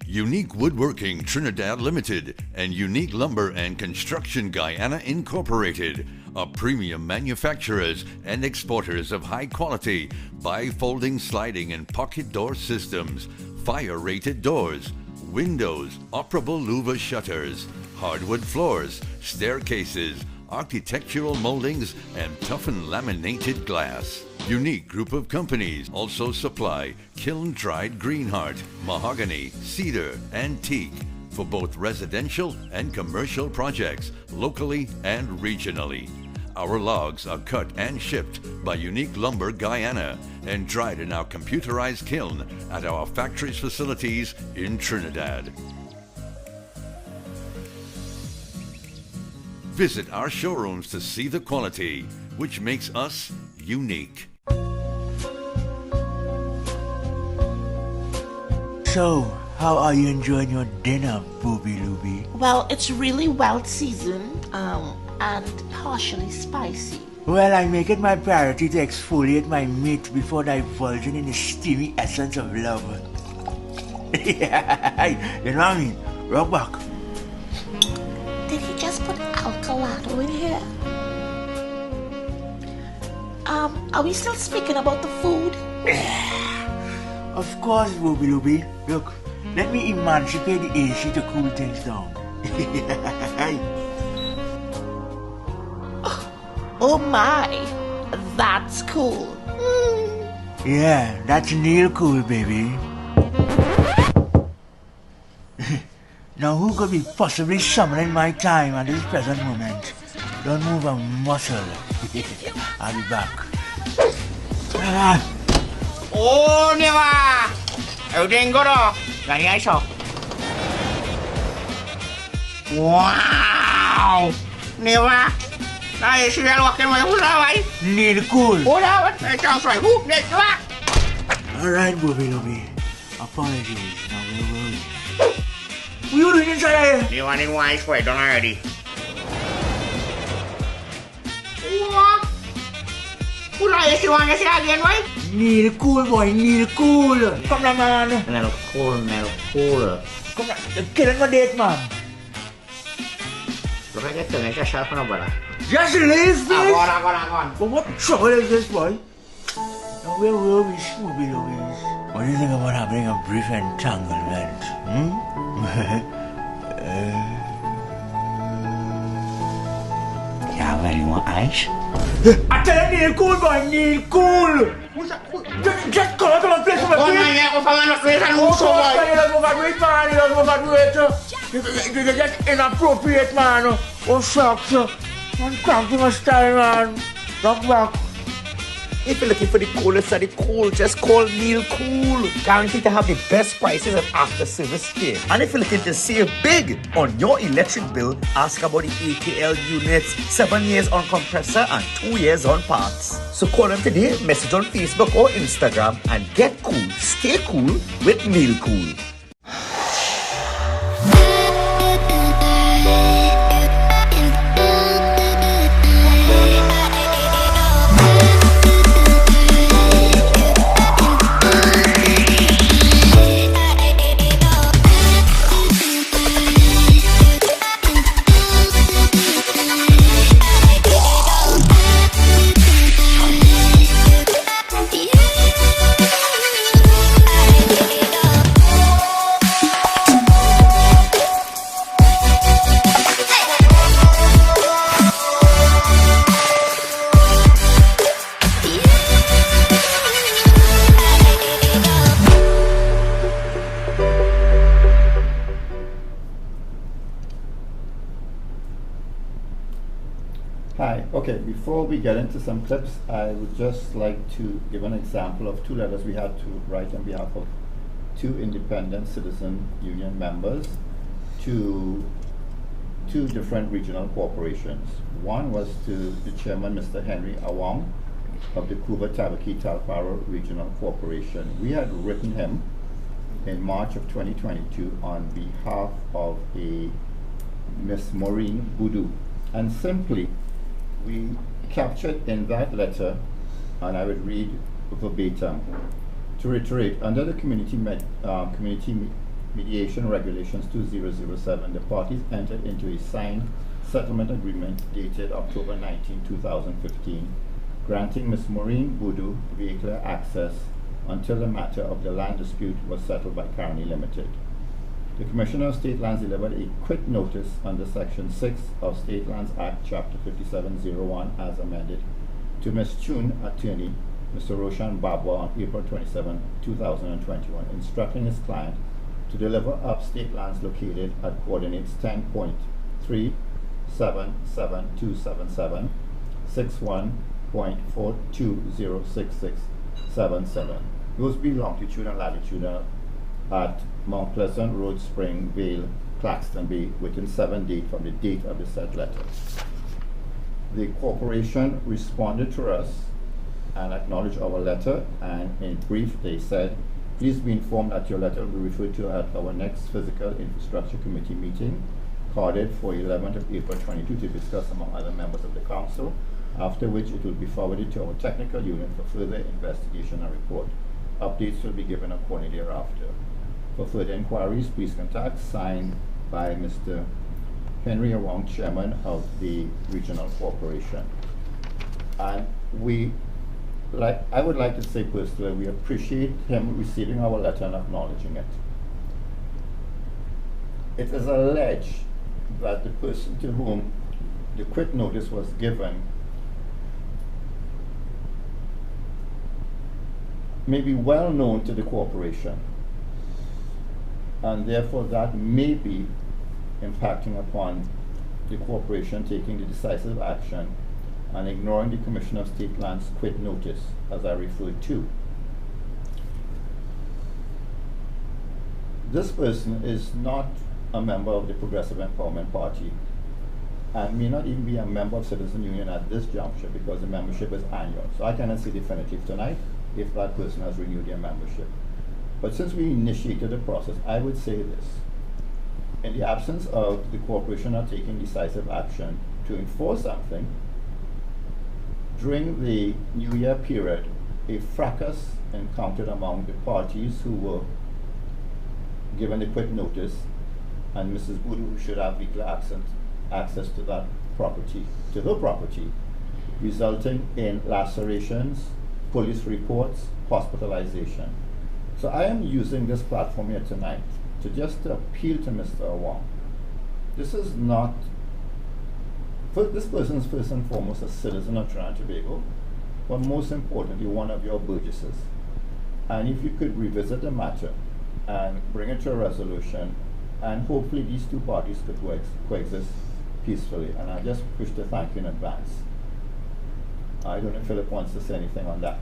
Unique Woodworking Trinidad Limited and Unique Lumber and Construction Guyana Incorporated are premium manufacturers and exporters of high-quality bifolding sliding and pocket door systems, fire-rated doors, windows, operable louver shutters, hardwood floors, staircases, architectural moldings, and toughened laminated glass. Unique Group of Companies also supply kiln-dried greenheart, mahogany, cedar, and teak for both residential and commercial projects, locally and regionally. Our logs are cut and shipped by Unique Lumber Guyana and dried in our computerized kiln at our factory's facilities in Trinidad. Visit our showrooms to see the quality, which makes us unique. So, how are you enjoying your dinner, Booby Looby? Well, it's really well seasoned, and partially spicy. Well, I make it my priority to exfoliate my meat before divulging in the steamy essence of love. Yeah, you know what I mean? Rock back. Did he just put Alcalado in here? Are we still speaking about the food? Of course, Booby Looby. Look, let me emancipate the AC to cool things down. Oh my, that's cool. Yeah, that's Neil cool, baby. Now who could be possibly summoning my time at this present moment? Don't move a muscle. I'll be back. Oh, Neva! Everything good, oh? Gani I saw. Wow! Neva! I see you walking away. Who's that way? Neil cool. Who's that way? It sounds right. Who? Neva! Alright, Booby Looby. Apologies. Now we're rolling. What are you doing inside here? You want in wise way, don't already. What? Who are you want to say again, right? Neil cool, boy. Neil cool. Come on, man. Neil cool. Come on. You're killing my date, man. Look at this thing. It's just sharp on brother. Just leave this. Go on. But what trouble is this, boy? Now where will we, Booby Looby? What do you think about having a brief entanglement? Yeah, have anyone else? I tell you, Neil Cool, boy, Neil Cool! Just come out of my place for Oh, man, yeah, if I'm not place, I know so much. He doesn't overdo it. You get inappropriate, man. Oh, shucks. Man, cramping my style, man. Rock back. If you're looking for the coolest of the cool, just call Neil Cool. Guaranteed to have the best prices and after service care. And if you're looking to save big on your electric bill, ask about the AKL units, 7 years on compressor and 2 years on parts. So call them today, message on Facebook or Instagram and get cool. Stay cool with Neil Cool. Hi, okay, before we get into some clips, I would just like to give an example of 2 letters we had to write on behalf of 2 independent citizen union members to 2 different regional corporations. One was to the chairman, Mr. Henry Awang, of the Kuba Tabaki Talparo Regional Corporation. We had written him in March of 2022 on behalf of a Miss Maureen Boudou, and simply we captured in that letter, and I would read verbatim, to reiterate, under the Community Mediation Regulations 2007, the parties entered into a signed settlement agreement dated October 19, 2015, granting Ms. Maureen Boudou vehicular access until the matter of the land dispute was settled by Carney Limited. The Commissioner of State Lands delivered a quick notice under Section 6 of State Lands Act, Chapter 5701, as amended, to Ms. Chun attorney, Mr. Roshan Babwa, on April 27, 2021, instructing his client to deliver up state lands located at coordinates 10.3777277, 61.4206677. Those be longitude and latitude at Mount Pleasant Road, Spring, Vale, Claxton Bay, within 7 days from the date of the said letter. The corporation responded to us and acknowledged our letter, and in brief they said, please be informed that your letter will be referred to at our next Physical Infrastructure Committee meeting, carded for 11th of April 22 to discuss among other members of the council, after which it will be forwarded to our technical unit for further investigation and report. Updates will be given accordingly thereafter. For further inquiries, please contact, signed by Mr. Henry Awang, Chairman of the Regional Corporation. And I would like to say personally, we appreciate him receiving our letter and acknowledging it. It is alleged that the person to whom the quick notice was given may be well known to the corporation, and therefore that may be impacting upon the corporation taking the decisive action and ignoring the Commissioner of State Lands quit notice, as I referred to. This person is not a member of the Progressive Empowerment Party and may not even be a member of Citizen Union at this juncture, because the membership is annual. So I cannot say definitive tonight if that person has renewed their membership. But since we initiated the process, I would say this. In the absence of the corporation not taking decisive action to enforce something, during the New Year period, a fracas encountered among the parties who were given the quick notice, and Mrs. Boudou should have legal access to that property, to her property, resulting in lacerations, police reports, hospitalization. So I am using this platform here tonight to just appeal to Mr. Awang. This is not This person is first and foremost a citizen of Trinidad and Tobago, but most importantly, one of your burgesses. And if you could revisit the matter and bring it to a resolution, and hopefully these two parties could coexist peacefully. And I just wish to thank you in advance. I don't know if Philip wants to say anything on that.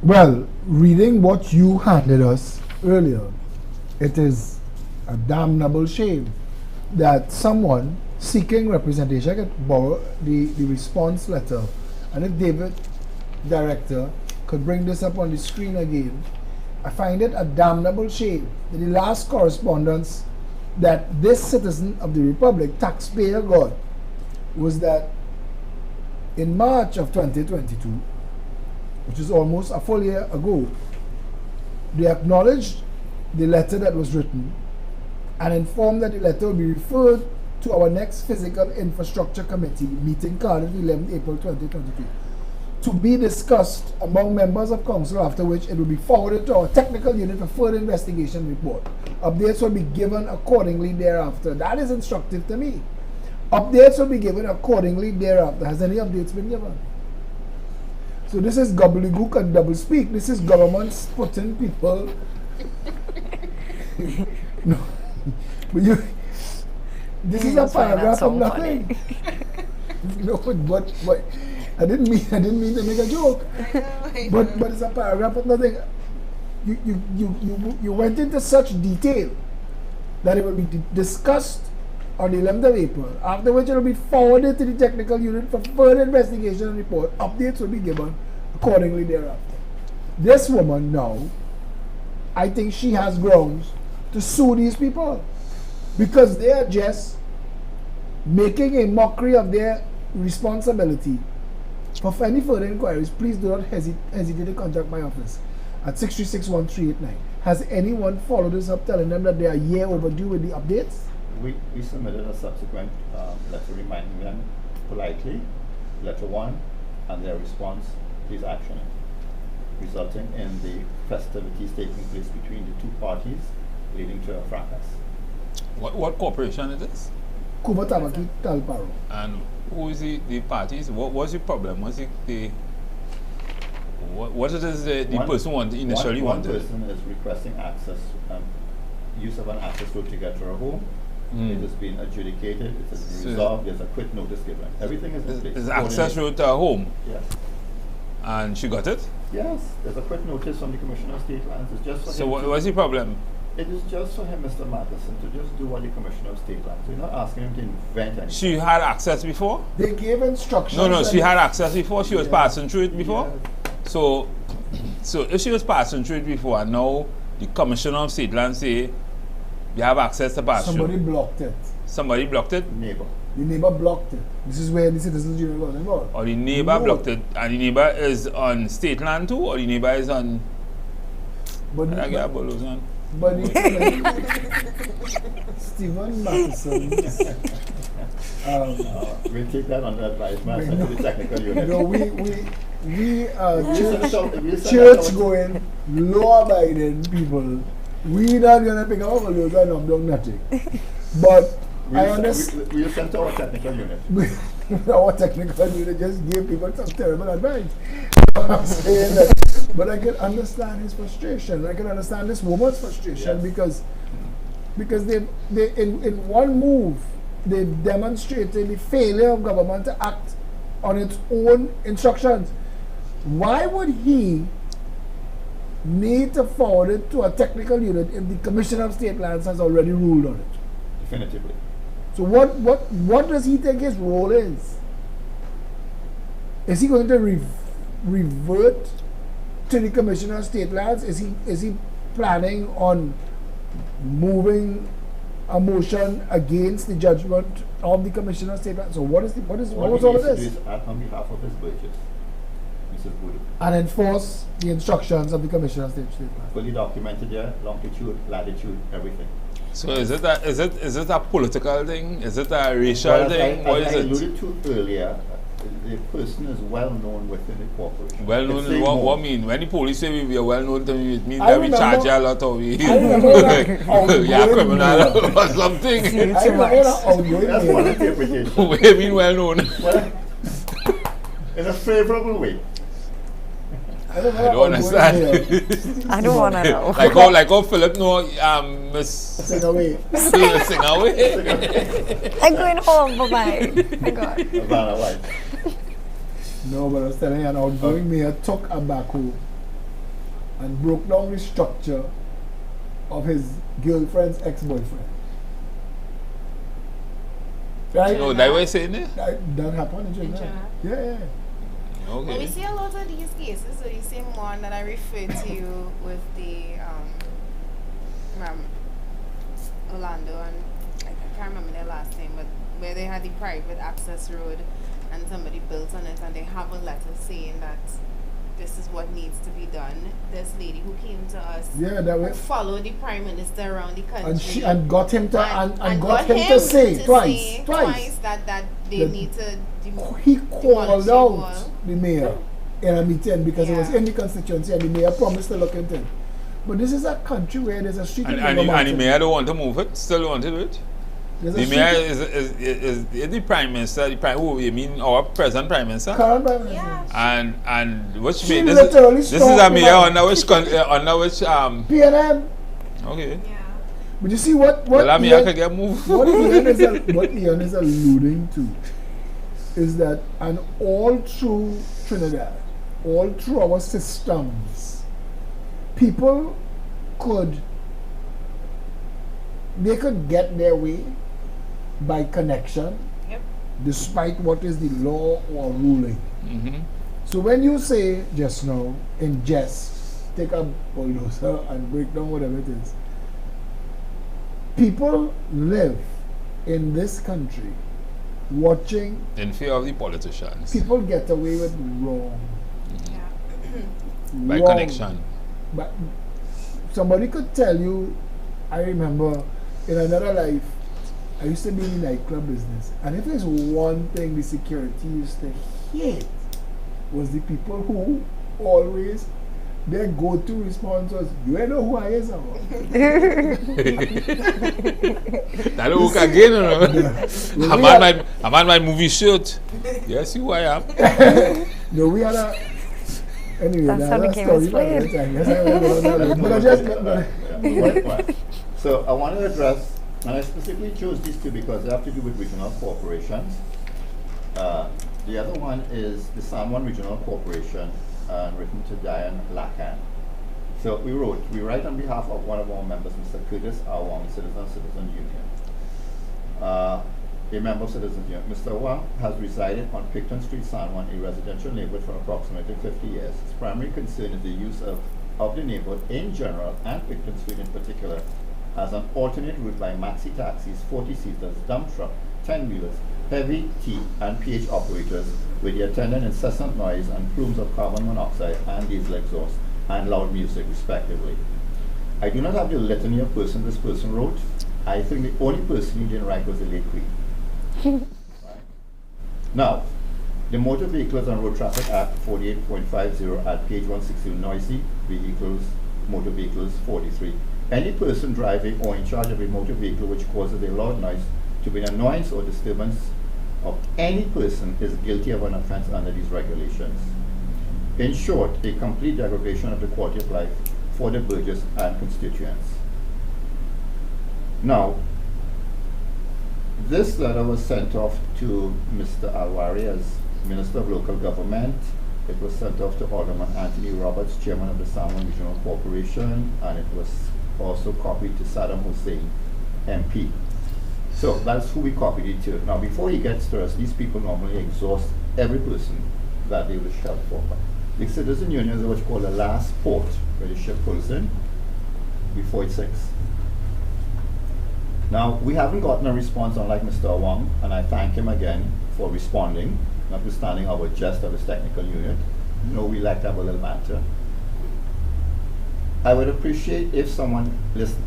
Well, reading what you handed us earlier, it is a damnable shame that someone seeking representation, I could borrow the response letter, and if David, director, could bring this up on the screen again. I find it a damnable shame that the last correspondence that this citizen of the Republic, taxpayer, got was that in March of 2022, which is almost a full year ago, they acknowledged the letter that was written and informed that the letter will be referred to our next Physical Infrastructure Committee meeting, Cardiff, 11 April 2022, to be discussed among members of council, after which it will be forwarded to our technical unit for further investigation report. Updates will be given accordingly thereafter. That is instructive to me. Updates will be given accordingly thereafter. Has any updates been given? So this is gobbledygook and doublespeak. This is governments putting people... No. But this is a paragraph of nothing. No, but I didn't mean to make a joke. I know. But it's a paragraph of nothing. You went into such detail that it will be discussed on the 11th of April, after which it will be forwarded to the technical unit for further investigation and report. Updates will be given accordingly thereafter. This woman now, I think she has grounds to sue these people because they are just making a mockery of their responsibility. For any further inquiries, please do not hesitate to contact my office at 636-1389. Has anyone followed this up, telling them that they are a year overdue with the updates? We submitted a subsequent letter reminding them politely, letter 1, and their response is action, resulting in the festivities taking place between the two parties, leading to a fracas. What corporation is this? Kuba Tabaki Talparo. And who is the parties? What's the problem? What's the what it is the person initially wanted? One person is requesting access, use of an access road to get to her home. It has been adjudicated, it has been resolved, there's a quit notice given. Everything is in place. There's access road to her home? Yes. And she got it? Yes, there's a quit notice from the Commissioner of State Lands. It's just for so what's the problem? It is just for him, Mr. Matheson, to just do what the Commissioner of State Lands. We're not asking him to invent anything. She had access before? They gave instructions. No, she had access before. She was passing through it before. Yes. So if she was passing through it before, and now the Commissioner of State Lands say you have access to pass Somebody through. blocked it. Somebody blocked it? Neighbor. The neighbor blocked it. This is where the citizens union got involved. Or the neighbor blocked it, and the neighbor is on state land too, or the neighbor is on... But Stephen Matheson. We'll take that under advisement and send to the technical unit. No, we church going, law abiding people. We not gonna pick up our loads and knock down nothing. But I understand. We'll send to our technical unit. Our technical unit just gave people some terrible advice. I'm saying that, but I can understand his frustration. I can understand this woman's frustration because they in one move they demonstrated the failure of government to act on its own instructions. Why would he need to forward it to a technical unit if the Commissioner of State Lands has already ruled on it? Definitively. So what does he think his role is? Is he going to revert to the Commissioner of State Lands? Is he planning on moving a motion against the judgment of the Commissioner of State Lands? So what was all of this? On behalf of his budget, Mrs. Boodoo. And enforce the instructions of the Commissioner of State Lands. Fully documented there, longitude, latitude, everything. So is it a political thing? Is it a racial thing? What is I it? alluded to earlier, the person is well known within the corporation. Well known It's saying what more. mean? When the police say we are well known to me, it means I that we remember- charge you a lot or we I remember that yeah, outgoing criminal or something. I remember that outgoing That's one mayor. interpretation. What do you mean well known? Well, in a favorable way. I remember I that don't outgoing understand. mayor. I don't want to know. like how Phillip know Miss Sing away. sing away. I'm going home. Bye-bye. I got Havana White. No, but I was telling you, an outgoing mayor took a backhoe and broke down the structure of his girlfriend's ex-boyfriend. Right? No, that way saying it? That happened in Trinidad. Trinidad? Yeah. Well, we Okay. see a lot of these cases. So the same one that I referred to you with the Orlando, and I can't remember their last name, but where they had the private access road and somebody built on it and they have a letter saying that this is what needs to be done. This lady who came to us, Yeah, that who way. followed the prime minister around the country And got him to and got him to say twice that they That need to he demolish called the out wall. the mayor in a meeting because it was Yeah. in the constituency and the mayor promised to look into it. But this is a country where there's a street in And the mayor don't want to move it, still don't want to do it. There's a The street mayor in- is the prime minister, who you mean our present prime minister? Current prime minister. Yeah. And which She mayor? literally This is stopped a the mayor man. under which PNM. okay. Yeah. But you see what Well, that mayor Ian- can get moved. what Ian is alluding to is that, and all through Trinidad, all through our systems, people could get their way by connection, Yep. despite what is the law or ruling. Mm-hmm. So when you say just now, in jest, take a bulldozer and break down whatever it is, people live in this country watching In fear of the politicians. people get away with wrong. Yeah. By wrong. connection. But somebody could tell you, I remember in another life, I used to be in the nightclub business, and if there's one thing the security used to hate, was the people who always, their go-to response was, you ain't know who I is, or That look again, you know. I'm on my movie shoot. Yes, you I am. no, we had a, anyway, That's how the game is played. But I just, Right. So I want to address, and I specifically chose these two because they have to do with regional corporations. The other one is the San Juan Regional Corporation, written to Diane Lacan. So we write on behalf of one of our members, Mr. Curtis R. Wong, Citizen Union. A member of Citizen Union. Mr. Wong has resided on Picton Street, San Juan, a residential neighborhood for approximately 50 years. His primary concern is the use of the neighborhood in general, and Picton Street in particular, as an alternate route by maxi taxis, 40-seaters, dump truck, 10-wheelers, heavy T and PH operators with the attendant incessant noise and plumes of carbon monoxide and diesel exhaust and loud music respectively. I do not have the litany of persons this person wrote. I think the only person who didn't write was the late Queen. Right. Now, the Motor Vehicles and Road Traffic Act 48.50 at page 160, noisy vehicles, motor vehicles 43. Any person driving or in charge of a motor vehicle which causes a loud noise to be an annoyance or disturbance of any person is guilty of an offense under these regulations. In short, a complete degradation of the quality of life for the burghers and constituents. Now, this letter was sent off to Mr. Alwari as Minister of Local Government. It was sent off to Alderman Anthony Roberts, Chairman of the San Juan Regional Corporation, and it was also copied to Saddam Hussein, MP. So that's who we copied it to. Now, before he gets to us, these people normally exhaust every person that they will shout for. The Citizen Union is what you call the last port where the ship pulls in before it sinks. Now, we haven't gotten a response, unlike Mr. Wong, and I thank him again for responding, notwithstanding our jest of his technical unit. You know, we like to have a little banter. I would appreciate if someone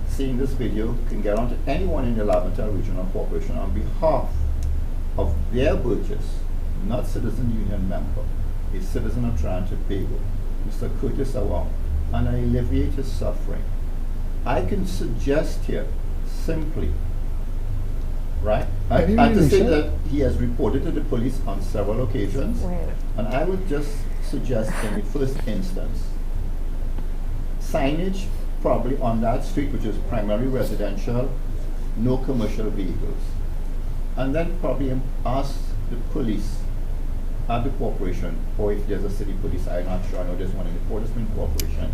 seeing this video can get on to anyone in the Laventille Regional Corporation on behalf of their burgess not citizen union member, a citizen of Trinidad and Tobago, Mr. Curtis Awang, and I alleviate his suffering, I can suggest here simply, right? And to say that he has reported to the police on several occasions, and I would just suggest in the first instance, signage probably on that street, which is primarily residential, no commercial vehicles. And then probably ask the police at the corporation, or if there's a city police, I'm not sure, I know there's one in the Port of Spain Corporation,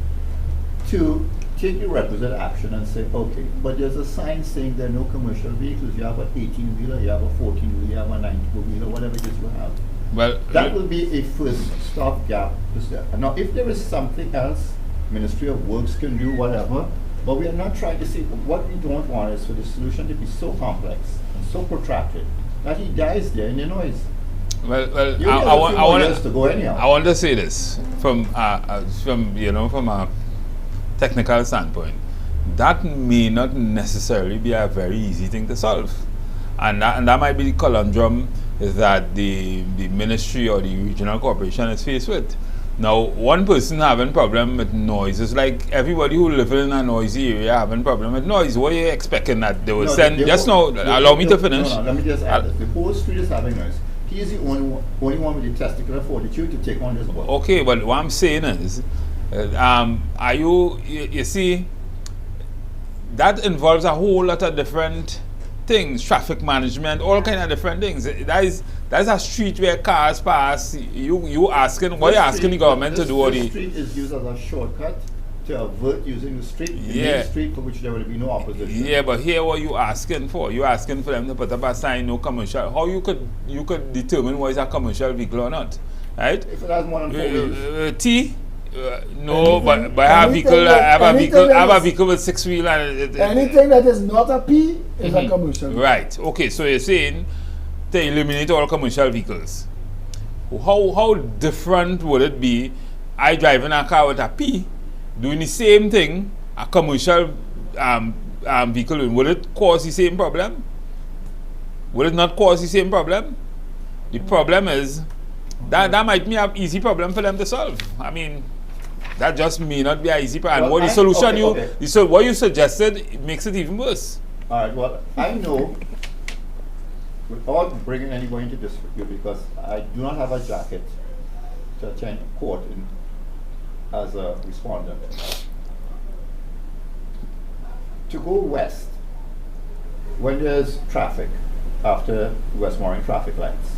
to take the requisite action and say, okay, but there's a sign saying there are no commercial vehicles. You have an 18-wheeler, you have a 14-wheeler, you have a 92-wheeler, whatever it is you have. Well, that will be a first stopgap. Now, if there is something else, Ministry of Works can do whatever, but we are not trying to say, what we don't want is for the solution to be so complex and so protracted that he dies there in the noise. Well, I want to say this from a technical standpoint. That may not necessarily be a very easy thing to solve, and that might be the conundrum that the ministry or the regional corporation is faced with. Now, one person having problem with noise is like everybody who lives in a noisy area having problem with noise. What are you expecting that they will send? Just now, allow me to finish. No, let me just add this. The whole street is having noise. He is the only one with the testicular fortitude to take on this work. Okay, but what I'm saying is, are you see, that involves a whole lot of different things, traffic management, all kind of different things. That's a street where cars pass. You asking, what are you asking the government to do? The street is used as a shortcut to avert using the street, the main street for which there will be no opposition. Yeah, but here what you asking for? You asking for them to put up a sign, no commercial. How you could determine what is a commercial vehicle or not, right? If it has more than 4 wheels. No, but I have a vehicle with 6 wheels. Anything that is not a P is a commercial vehicle. Right. Okay. So you're saying to eliminate all commercial vehicles. How different would it be? I driving a car with a P, doing the same thing, a commercial vehicle. Will it cause the same problem? Will it not cause the same problem? The problem is that might be an easy problem for them to solve. I mean, that just may not be an easy problem. And what the solution so what you suggested, it makes it even worse. All right. Well, I know, without bringing anybody into this because I do not have a jacket to attend court as a respondent. To go west, when there's traffic after Westmoreland traffic lights,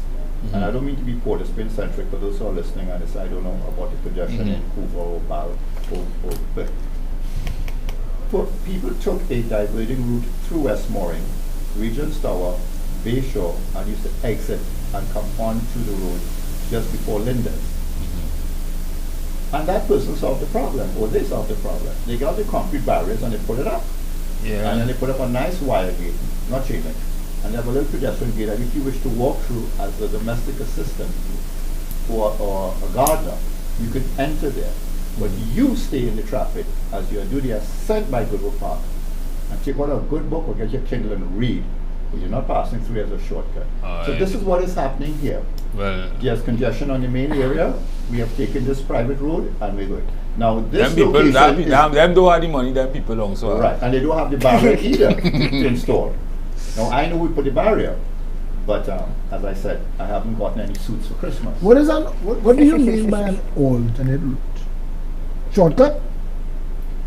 and I don't mean to be Port of Spain centric for those who are listening and I don't know about the congestion in Hoover or Bal or but people took a diverting route through Westmoreland, Regent's Tower, Bayshore, and used to exit and come onto the road just before Linden's. And that person solved the problem, or they solved the problem. They got the concrete barriers and they put it up. Yeah. And then they put up a nice wire gate, not chain link. And they have a little pedestrian gate that if you wish to walk through as a domestic assistant or a gardener, you could enter there. But you stay in the traffic as you do the ascent by Goodwood Park and take out a good book or get your Kindle and read. But you're not passing through as a shortcut. So this is what is happening here. Well, there's congestion on the main area. We have taken this private road and we're going. Now this them people, them don't have the money, them people also. Right, and they don't have the barrier either installed. Now I know we put the barrier, but as I said, I haven't gotten any suits for Christmas. What is what do you mean by an alternate route? Shortcut?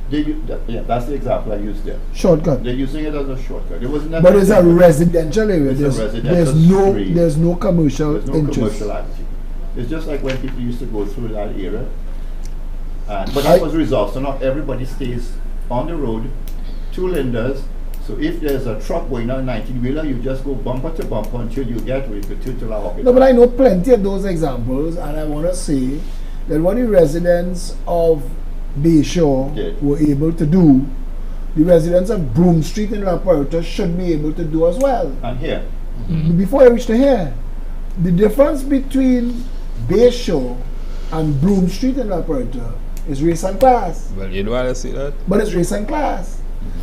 Yeah, that's the example I used there. Shortcut. They're using it as a shortcut. It was never. But it's a residential area. There's no commercial interest. Commercial activity. It's just like when people used to go through that area. But that was resolved. So now everybody stays on the road, 2 linders. So if there's a truck going down 19-wheeler, you just go bumper to bumper until you get where you could turn to La Hockey. No, but I know plenty of those examples, and I want to say that what the residents of Bayshore were able to do, the residents of Broome Street in La Puerta should be able to do as well. And here. Before I reach to here, the difference between Bayshore and Broome Street in La Puerta is race and class. Well, you don't want to see that? But it's race and class.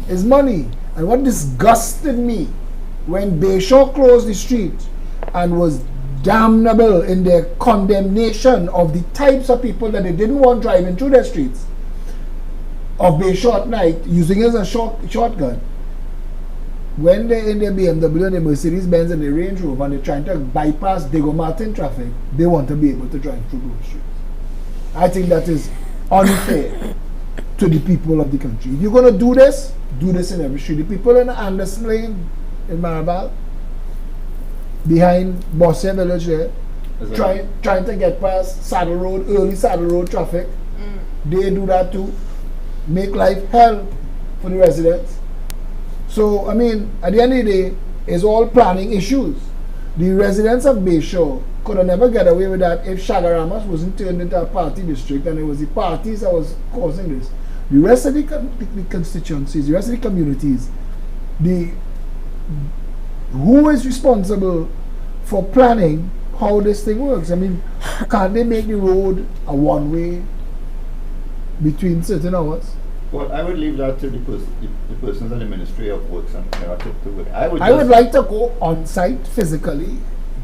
It's money. And what disgusted me when Bayshore closed the street and was damnable in their condemnation of the types of people that they didn't want driving through their streets of Bayshore at night, using it as a shotgun. When they're in their BMW and their Mercedes-Benz and their Range Rover and they're trying to bypass Diego Martin traffic, they want to be able to drive through those streets. I think that is unfair to the people of the country. If you're going to do this in every street. The people in Anderson Lane in Marabal, behind Bossier Village there, trying to get past Saddle Road, early Saddle Road traffic, they do that too. Make life hell for the residents. So, I mean, at the end of the day, it's all planning issues. The residents of Bayshore could have never get away with that if Shagaramas wasn't turned into a party district and it was the parties that was causing this. The rest of the constituencies, the rest of the communities, who is responsible for planning how this thing works? I mean, can't they make the road a one-way between certain hours? Well, I would leave that to the persons at the Ministry of Works and to do it. I would like to go on site physically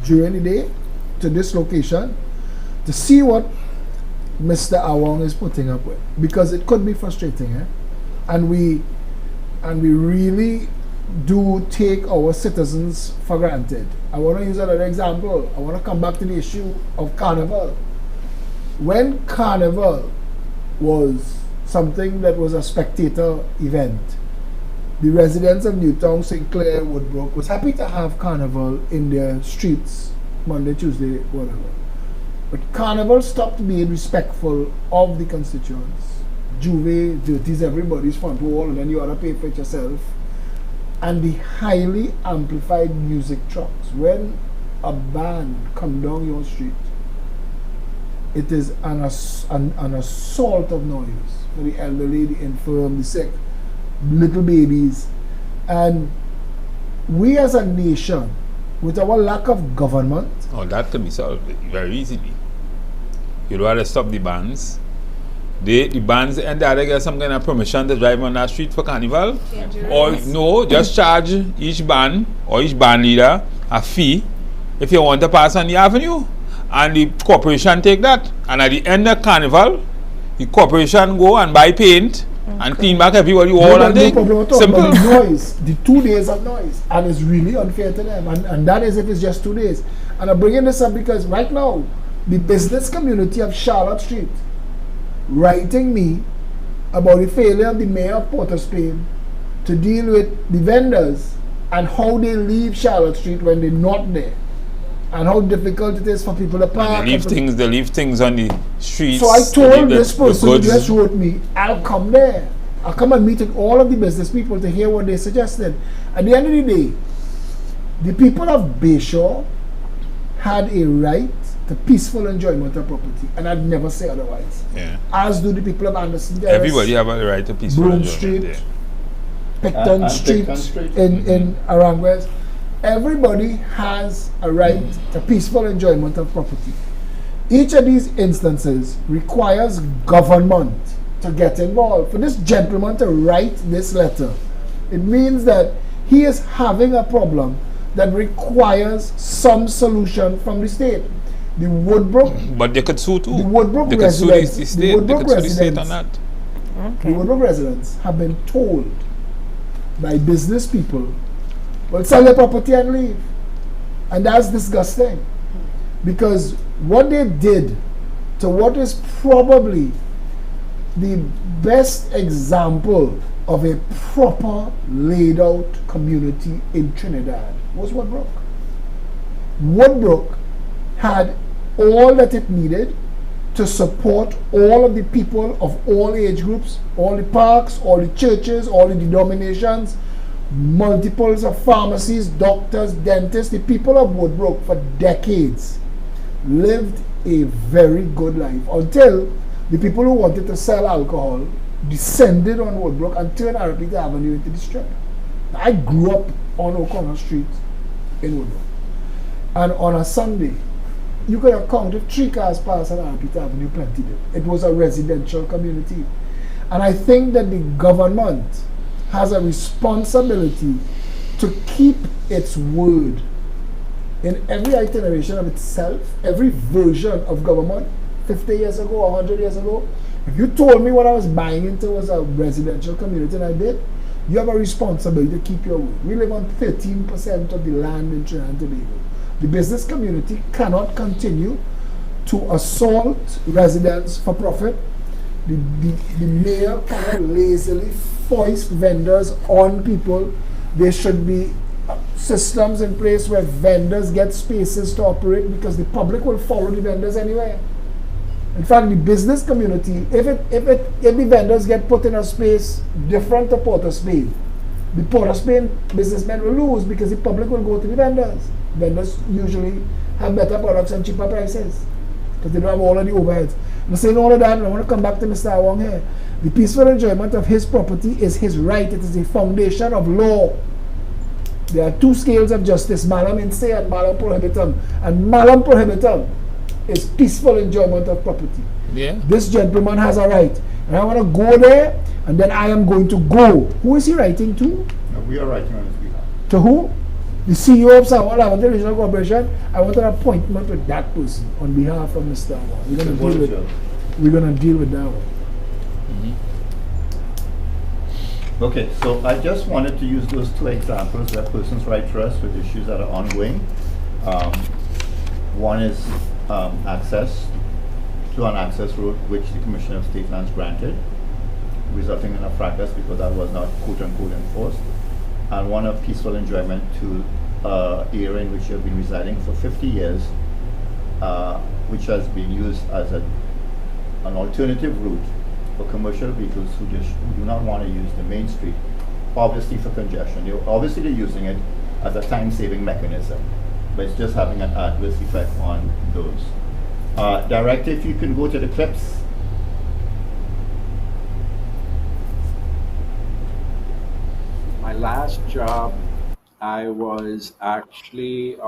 during the day to this location to see what Mr. Awong is putting up with, because it could be frustrating, and we really do take our citizens for granted. I want to use another example. I want to come back to the issue of Carnival. When Carnival was something that was a spectator event, the residents of Newtown, St. Clair, Woodbrook was happy to have Carnival in their streets Monday, Tuesday, whatever. But Carnival stopped being respectful of the constituents. Juve dirties everybody's front wall and then you ought to pay for it yourself. And the highly amplified music trucks. When a band come down your street, it is an assault of noise for the elderly, the infirm, the sick, little babies. And we as a nation, with our lack of government... Oh, that can be solved very easily. You'd rather stop the bands. The bands and the other get some kind of permission to drive on that street for Carnival. Or no, just charge each band or each band leader a fee if you want to pass on the avenue. And the corporation take that. And at the end of Carnival, the corporation go and buy paint and clean back everybody all and day. Simple. Noise, the 2 days of noise, and it's really unfair to them. And that is if it's just 2 days. And I'm bringing this up because right now, the business community of Charlotte Street writing me about the failure of the mayor of Port of Spain to deal with the vendors and how they leave Charlotte Street when they're not there, and how difficult it is for people to park. They leave things on the streets. So I told this person who just wrote me, I'll come there. I'll come and meet with all of the business people to hear what they suggested. At the end of the day, the people of Bayshore had a right to peaceful enjoyment of property, and I'd never say otherwise. Yeah. As do the people of Anderson Terrace, everybody have a right to peaceful Broome enjoyment. Street, Picton Street in Aranguez. Everybody has a right to peaceful enjoyment of property. Each of these instances requires government to get involved. For this gentleman to write this letter, it means that he is having a problem that requires some solution from the state. The Woodbrook, but they could sue too. The Woodbrook they residents, could sue the state. They could sue the state on that. Okay. The Woodbrook residents have been told by business people, well, sell your property and leave. And that's disgusting. Because what they did to what is probably the best example of a proper laid out community in Trinidad was Woodbrook. Woodbrook had all that it needed to support all of the people of all age groups, all the parks, all the churches, all the denominations, multiples of pharmacies, doctors, dentists. The people of Woodbrook for decades lived a very good life until the people who wanted to sell alcohol descended on Woodbrook and turned Arapita Avenue into the strip. I grew up on O'Connor Street in Woodbrook, and on a Sunday you could have counted 3 cars pass on Arapita Avenue, plenty did. It was a residential community, and I think that the government has a responsibility to keep its word in every iteration of itself, every version of government, 50 years ago, 100 years ago, if you told me what I was buying into was a residential community and I did, you have a responsibility to keep your word. We live on 13% of the land in Trinidad and Tobago. The business community cannot continue to assault residents for profit. The mayor cannot lazily foist vendors on people. There should be systems in place where vendors get spaces to operate because the public will follow the vendors anyway. In fact, the business community, if the vendors get put in a space different to Port of Spain, the Port of Spain businessmen will lose because the public will go to the vendors. Vendors usually have better products and cheaper prices because they don't have all of the overheads. I'm saying all of that, and I want to come back to Mr. Awong here. The peaceful enjoyment of his property is his right. It is the foundation of law. There are two scales of justice, malum in se and malum prohibitum. And malum prohibitum is peaceful enjoyment of property. Yeah. This gentleman has a right. And I want to go there, and then I am going to go. Who is he writing to? No, we are writing on his behalf. To who? The CEO of Sawan Lavender Regional Corporation. I want an appointment with that person on behalf of Mr. Awong. We're going to deal with that one. Okay, so I just wanted to use those two examples where persons write to us with issues that are ongoing. One is access to an access road which the Commissioner of State Lands granted, resulting in a fracas because that was not quote-unquote enforced. And one of peaceful enjoyment to area in which you have been residing for 50 years, which has been used as an alternative route for commercial vehicles who do not want to use the main street, obviously for congestion. They're using it as a time-saving mechanism, but it's just having an adverse effect on those. Director, if you can go to the clips. My last job, I was actually,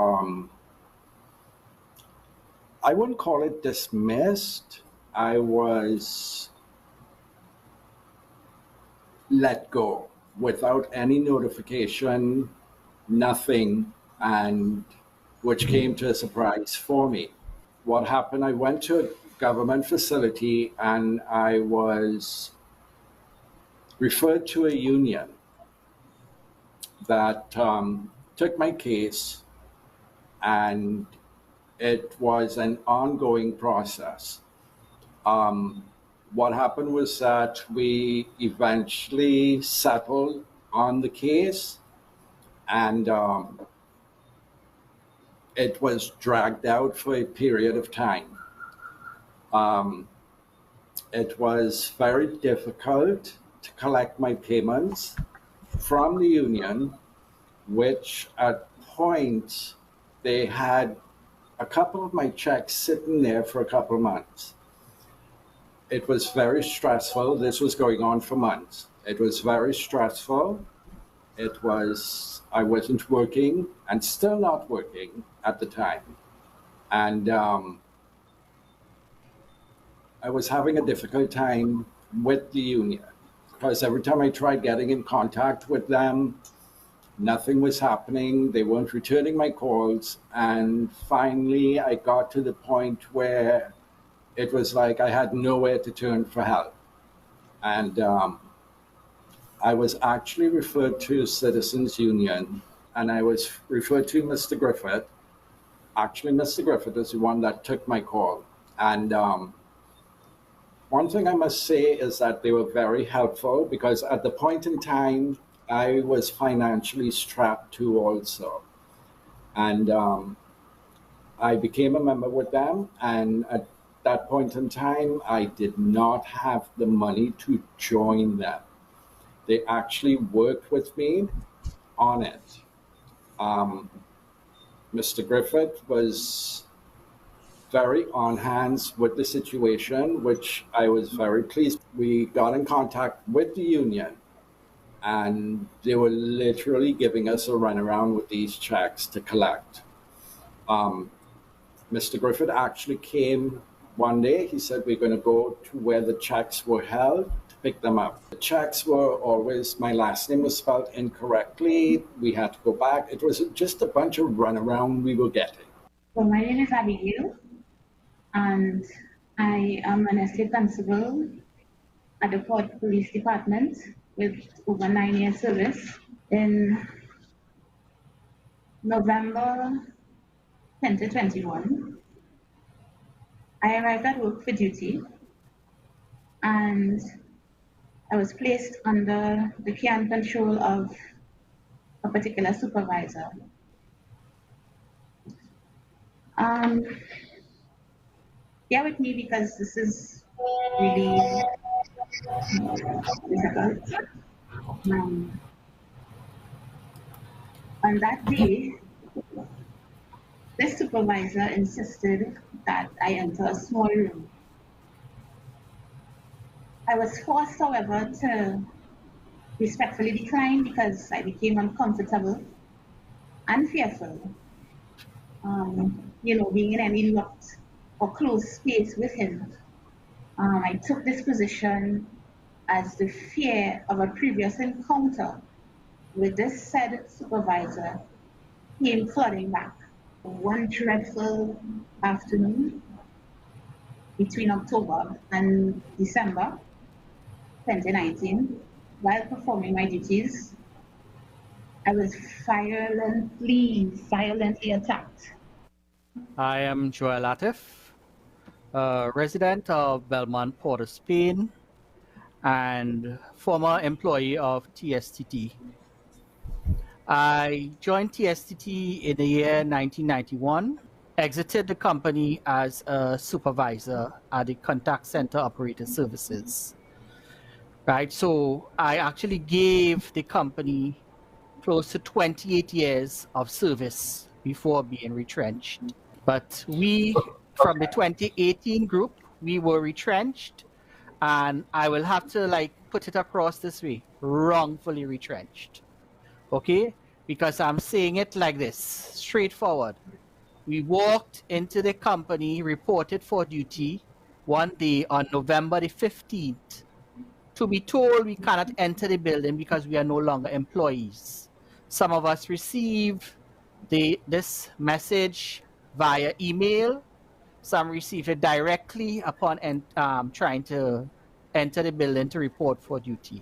I wouldn't call it dismissed. I was let go without any notification, nothing, and which came to a surprise for me. What happened, I went to a government facility and I was referred to a union that took my case, and it was an ongoing process. What happened was that we eventually settled on the case, and it was dragged out for a period of time. It was very difficult to collect my payments from the union, which at points they had a couple of my checks sitting there for a couple of months. It was very stressful. This was going on for months. It was very stressful. I wasn't working and still not working at the time. And I was having a difficult time with the union because every time I tried getting in contact with them, nothing was happening. They weren't returning my calls. And finally, I got to the point where it was like I had nowhere to turn for help. And I was actually referred to Citizens Union, and I was referred to Mr. Griffith. Actually, Mr. Griffith is the one that took my call. And one thing I must say is that they were very helpful, because at the point in time, I was financially strapped too also. And I became a member with them, and at that point in time, I did not have the money to join them. They actually worked with me on it. Mr. Griffith was very on hands with the situation, which I was very pleased. We got in contact with the union, and they were literally giving us a runaround with these checks to collect. Mr. Griffith actually came One day he said, we're going to go to where the checks were held to pick them up. The checks were always, my last name was spelled incorrectly. We had to go back. It was just a bunch of runaround we were getting. So my name is Abigail, and I am an estate constable at the Port Police Department with over 9 years service. In November 2021, I arrived at work for duty, and I was placed under the care and control of a particular supervisor. Bear with me because this is really difficult. On that day, this supervisor insisted that I enter a small room. I was forced, however, to respectfully decline because I became uncomfortable and fearful. Being in any locked or closed space with him. I took this position as the fear of a previous encounter with this said supervisor came flooding back. One dreadful afternoon between October and December 2019, while performing my duties, I was violently attacked. I am Joel Latif, a resident of Belmont, Port of Spain, and former employee of TSTT. I joined TSTT in the year 1991, exited the company as a supervisor at the Contact Center Operator Services. Right, so I actually gave the company close to 28 years of service before being retrenched. But we, from the 2018 group, we were retrenched, and I will have to put it across this way, wrongfully retrenched. Okay? Because I'm saying it like this, straightforward. We walked into the company, reported for duty one day on November the 15th, to be told we cannot enter the building because we are no longer employees. Some of us received this message via email. Some received it directly upon trying to enter the building to report for duty.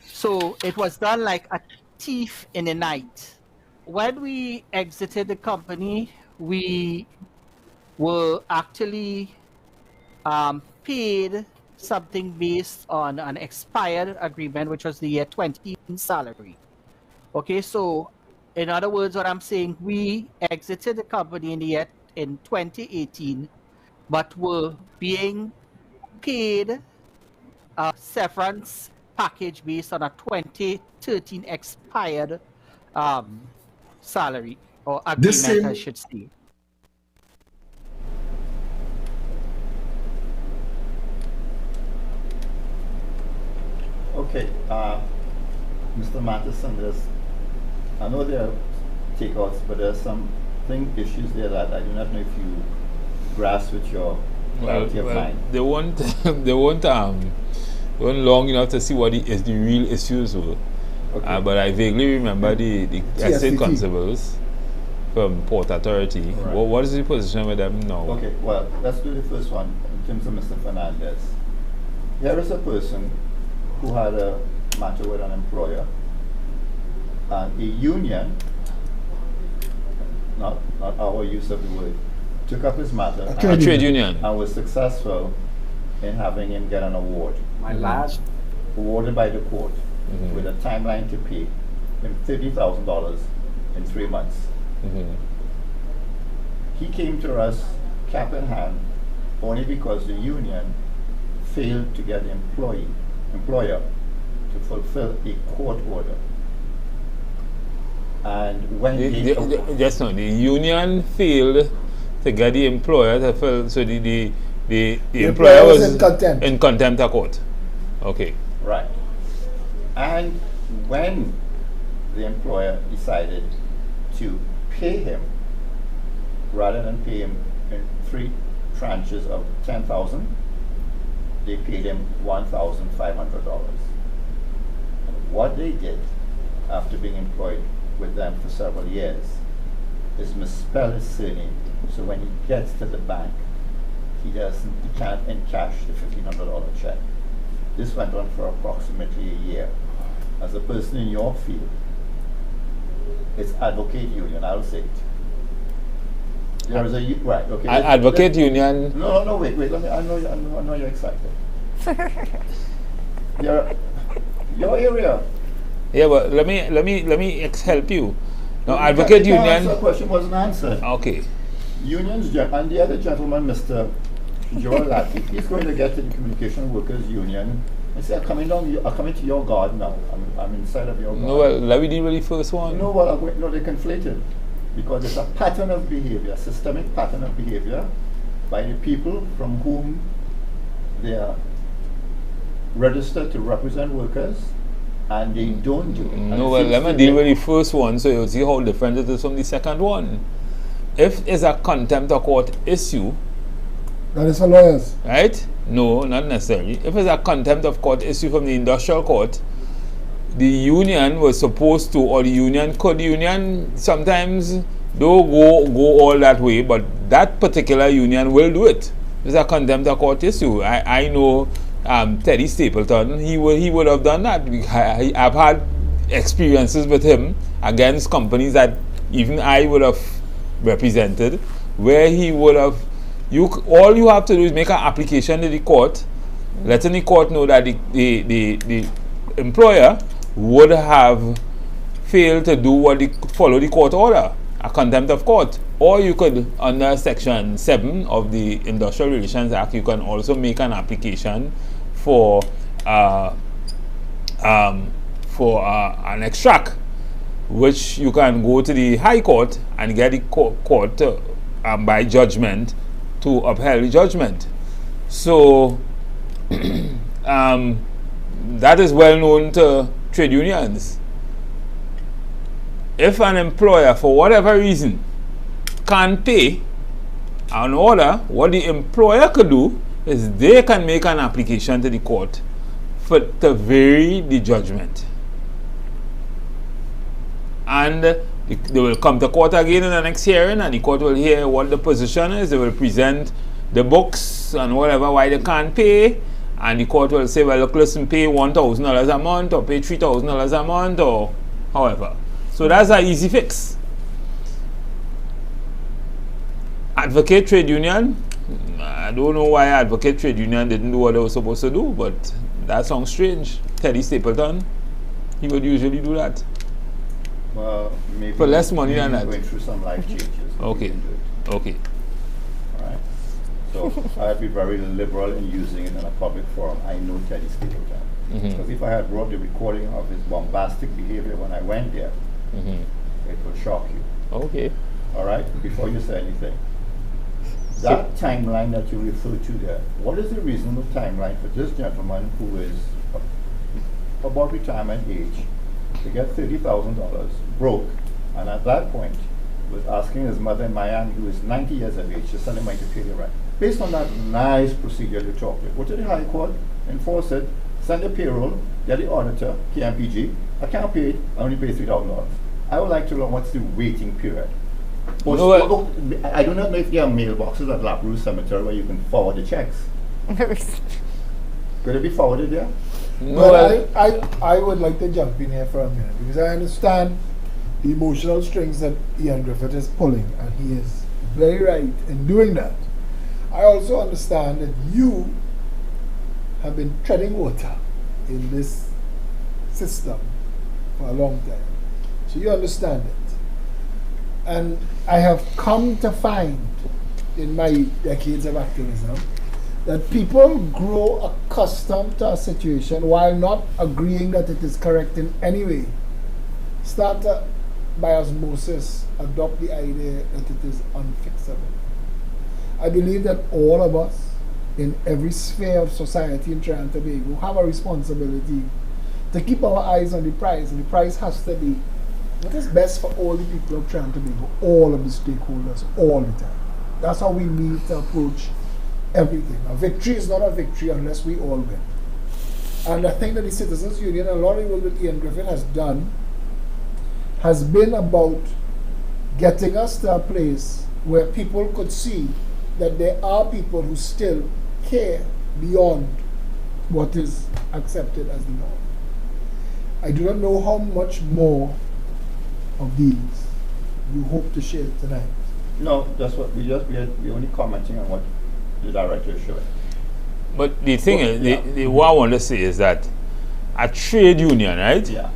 So it was done like a thief in the night. When we exited the company, we were actually paid something based on an expired agreement, which was the year 2018 salary. Okay, so in other words, what I'm saying, we exited the company in 2018, but were being paid a severance package based on a 2013 expired salary or agreement, I should say. Okay, Mr. Matheson, I know there are takeouts, but there's some issues there that I do not know if you grasp with your clarity of mind. They won't long enough to see what the real issues were. Okay. But I vaguely remember the estate constables from Port Authority. Right. What is the position with them now? Okay, well, let's do the first one in terms of Mr. Fernandez. Here is a person who had a matter with an employer, and a union, not our use of the word, took up his matter, a trade union, and was successful in having him get an award. My last awarded by the court with a timeline to pay him $30,000 in 3 months. He came to us cap in hand only because the union failed to get the employer to fulfill a court order. And when the union failed to get the employer to fill, so the employer was in contempt of court. Okay. Right. And when the employer decided to pay him, rather than pay him in tranches of $10,000. They paid him $1,500. What they did after being employed with them for several years is misspell his surname. So when he gets to the bank, he can't encash the $1,500 check. This went on for approximately a year. As a person in your field, it's advocate union, I'll say it. There is a, right, okay. Advocate union. No, wait, let me, I know you're excited. Your area. Yeah, but let me help you. Now, advocate union. The question wasn't answered. Okay. Unions, and the other gentleman, Mr. Joel Latte, he's going to get to the Communication Workers Union and say, I'm coming to your guard now. I'm inside of your guard. No, well, let me deal with the first one. No, they conflated. Because it's a pattern of behavior, a systemic pattern of behavior by the people from whom they are registered to represent workers, and they don't do it. No, well, let me deal with the first one so you'll see how different it is from the second one. If it's a contempt of court issue, that is for lawyers. Right? No, not necessarily. If it's a contempt of court issue from the industrial court, the union was supposed to, or the union sometimes don't go all that way, but that particular union will do it. It's a contempt of court issue. I know Teddy Stapleton, he would have done that. I've had experiences with him against companies that even I would have represented, where he would have, all you have to do is make an application to the court, letting the court know that the employer would have failed to do follow the court order, a contempt of court. Or you could, under Section 7 of the Industrial Relations Act, you can also make an application for an extract, which you can go to the High Court and get the court by judgment to upheld the judgment. So that is well known to trade unions. If an employer, for whatever reason, can't pay an order, what the employer could do is they can make an application to the court to vary the judgment. And they will come to court again in the next hearing, and the court will hear what the position is. They will present the books and whatever, why they can't pay. And the court will say, well, look, listen, pay $1,000 a month, or pay $3,000 a month, or however. So that's an easy fix. Advocate trade union, I don't know why Advocate trade union didn't do what they were supposed to do, but that sounds strange. Teddy Stapleton, he would usually do that. Well, maybe for less money than that. Going through some life changes. Okay. Okay. All right. So I'd be very liberal in using it in a public forum. I know Teddy Stapleton. Because if I had brought the recording of his bombastic behavior when I went there, it would shock you. Okay. All right. Before you say anything, that timeline that you referred to there, what is the reasonable timeline for this gentleman who is about retirement age to get $30,000 broke, and at that point was asking his mother in Miami, who is 90 years of age, to send him money to pay the rent? Based on that nice procedure you talked about, go to the High Court, enforce it, send the payroll, get the auditor, KMPG, I can't pay it, I only pay $3,000. I would like to know what's the waiting period. I do not know if there are mailboxes at La Perouse Cemetery where you can forward the checks. Could it be forwarded there? No, I would like to jump in here for a minute, because I understand the emotional strings that Ian Griffith is pulling, and he is very right in doing that. I also understand that you have been treading water in this system for a long time, so you understand it. And I have come to find in my decades of activism that people grow accustomed to a situation while not agreeing that it is correct in any way. Start to, by osmosis, adopt the idea that it is unfixable. I believe that all of us in every sphere of society in Trinidad and Tobago have a responsibility to keep our eyes on the prize, and the prize has to be what is best for all the people of Trinidad and Tobago, all of the stakeholders, all the time. That's how we need to approach everything. A victory is not a victory unless we all win. And I think that the Citizens Union, a lot of what Ian Griffith has done, has been about getting us to a place where people could see that there are people who still care beyond what is accepted as the norm. I do not know how much more of these you hope to share tonight. No, that's what we're only commenting on what the director is showing. But the thing is, what I want to say is that a trade union, right? Yeah.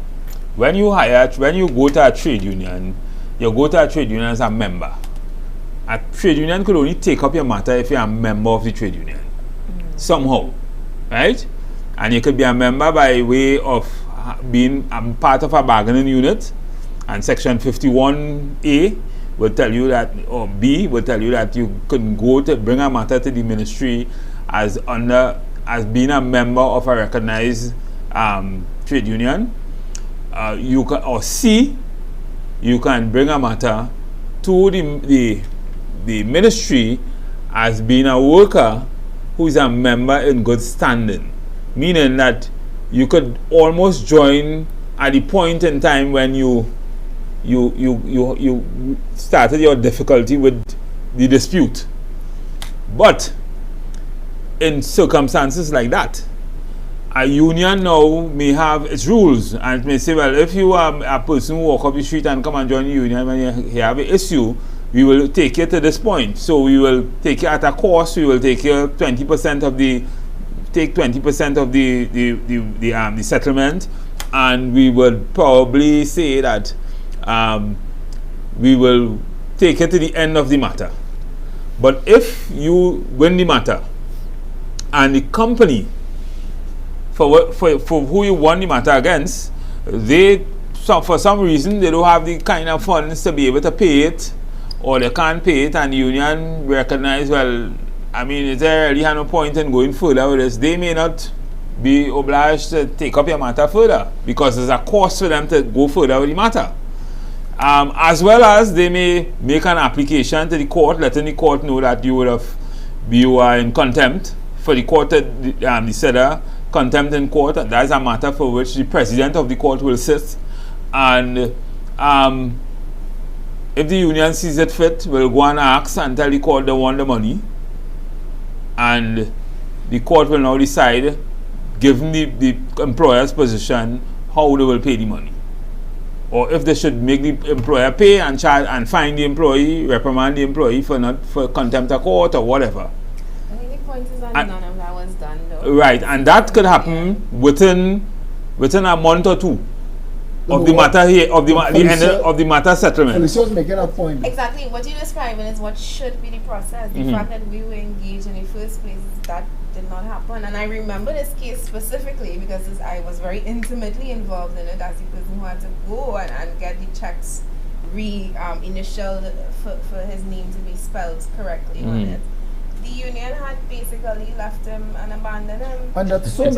When you go to a trade union, you go to a trade union as a member. A trade union could only take up your matter if you're a member of the trade union. Somehow. Right? And you could be a member by way of being part of a bargaining unit, and section 51A will tell you that, or B will tell you that you can go to bring a matter to the ministry as being a member of a recognized trade union. You can, or C, you can bring a matter to the ministry as being a worker who is a member in good standing, meaning that you could almost join at the point in time when you started your difficulty with the dispute. But in circumstances like that, a union now may have its rules, and it may say, well, if you are a person who walk up the street and come and join the union when you have an issue, we will take you to this point. So we will take you at a cost. We will take you 20% of the the settlement, and we would probably say that we will take it to the end of the matter. But if you win the matter, and the company for who you won the matter against, for some reason they don't have the kind of funds to be able to pay it, or they can't pay it, and the union recognize, well, I mean, is there really no point in going further with this? They may not be obliged to take up your matter further, because there's a cost for them to go further with the matter. As well as they may make an application to the court, letting the court know that you are in contempt, for the court to consider contempt in court. That is a matter for which the president of the court will sit, and if the union sees it fit, will go and ask and tell the court they want the money, and the court will now decide, given the employer's position, how they will pay the money, or if they should make the employer pay and charge and fine the employee, reprimand the employee for contempt of court or whatever. I think the point is that none of that was done, though. Right, and that could happen within a month or two of the matter here, of the end of the matter settlement. Felicia was making a point. Exactly. What you're describing is what should be the process. The fact that we were engaged in the first place, that did not happen. And I remember this case specifically because I was very intimately involved in it as the person who had to go and get the checks initialed for his name to be spelled correctly on it. The union had basically left him and abandoned him. And that so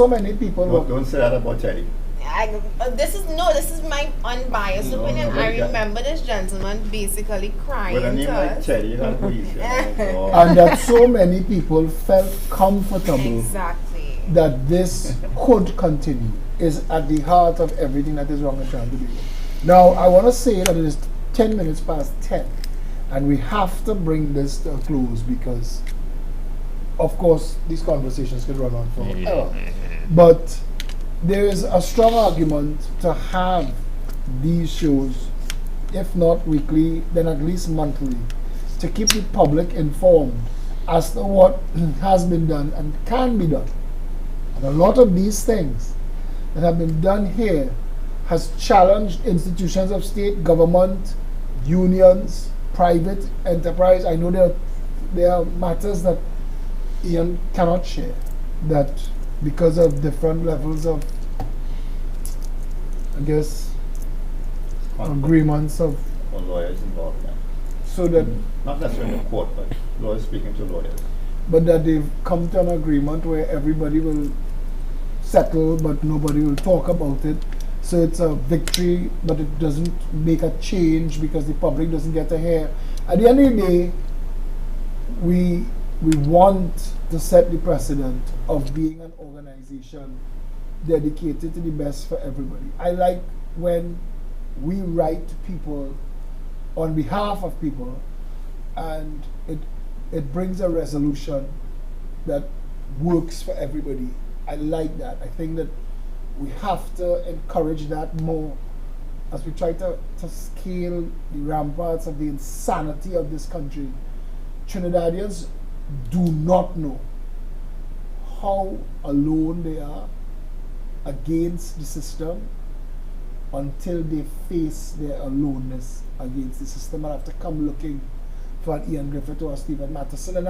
many people. No, don't say that about Teddy. This is my unbiased opinion. I remember this gentleman basically crying With a name to like us. Teddy, that's what he said. And that so many people felt comfortable exactly that this could continue is at the heart of everything that is wrong in Trinidad. Now, I want to say that it is 10 minutes past 10, and we have to bring this to a close because, of course, these conversations can run on forever. But there is a strong argument to have these shows, if not weekly, then at least monthly, to keep the public informed as to what has been done and can be done. And a lot of these things that have been done here has challenged institutions of state, government, unions, private enterprise. I know there are matters that Ian cannot share, that because of different levels of, I guess, agreements of Or lawyers involved, yeah. So that not necessarily in court, but lawyers speaking to lawyers. But that they've come to an agreement where everybody will settle, but nobody will talk about it. So it's a victory, but it doesn't make a change because the public doesn't get to hear At the end of the day, we want to set the precedent of being an organization dedicated to the best for everybody. I like when we write to people on behalf of people, and it brings a resolution that works for everybody. I like that. I think that we have to encourage that more as we try to scale the ramparts of the insanity of this country. Trinidadians do not know how alone they are against the system until they face their aloneness against the system and have to come looking for an Ian Griffith or Stephen Matheson. And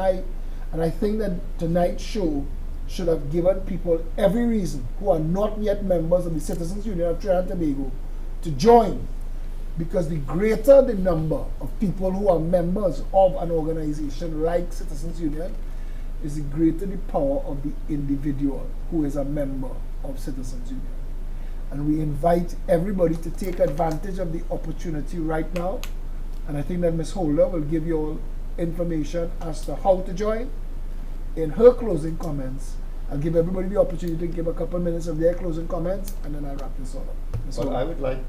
I think that tonight's show should have given people every reason who are not yet members of the Citizens Union of Trinidad and Tobago to join, because the greater the number of people who are members of an organization like Citizens Union is the greater the power of the individual who is a member of Citizens Union. And we invite everybody to take advantage of the opportunity right now. And I think that Ms. Holder will give you all information as to how to join. In her closing comments, I'll give everybody the opportunity to give a couple minutes of their closing comments, and then I'll wrap this all up. Well, I would like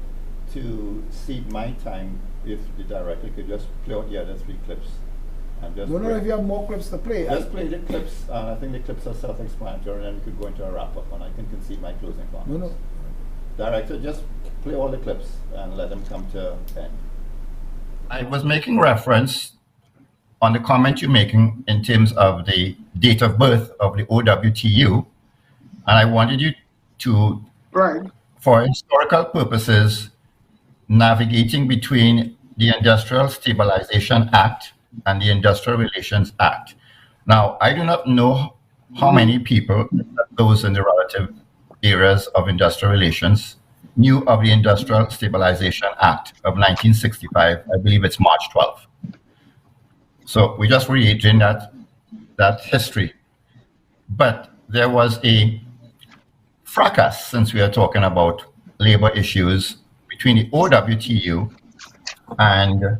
to cede my time if the director could just play out the other 3 clips. And just don't know if you have more clips to play. Just play the clips, and I think the clips are self-explanatory, and then we could go into a wrap-up, and I can concede my closing comments. No. Director, just play all the clips and let them come to end. I was making reference on the comment you're making in terms of the date of birth of the OWTU, and I wanted you to, for historical purposes, navigating between the Industrial Stabilization Act and the Industrial Relations Act. Now, I do not know how many people, those in the relative areas of industrial relations, knew of the Industrial Stabilization Act of 1965. I believe it's March 12th. So we just reiterating that history. But there was a fracas, since we are talking about labor issues, between the OWTU and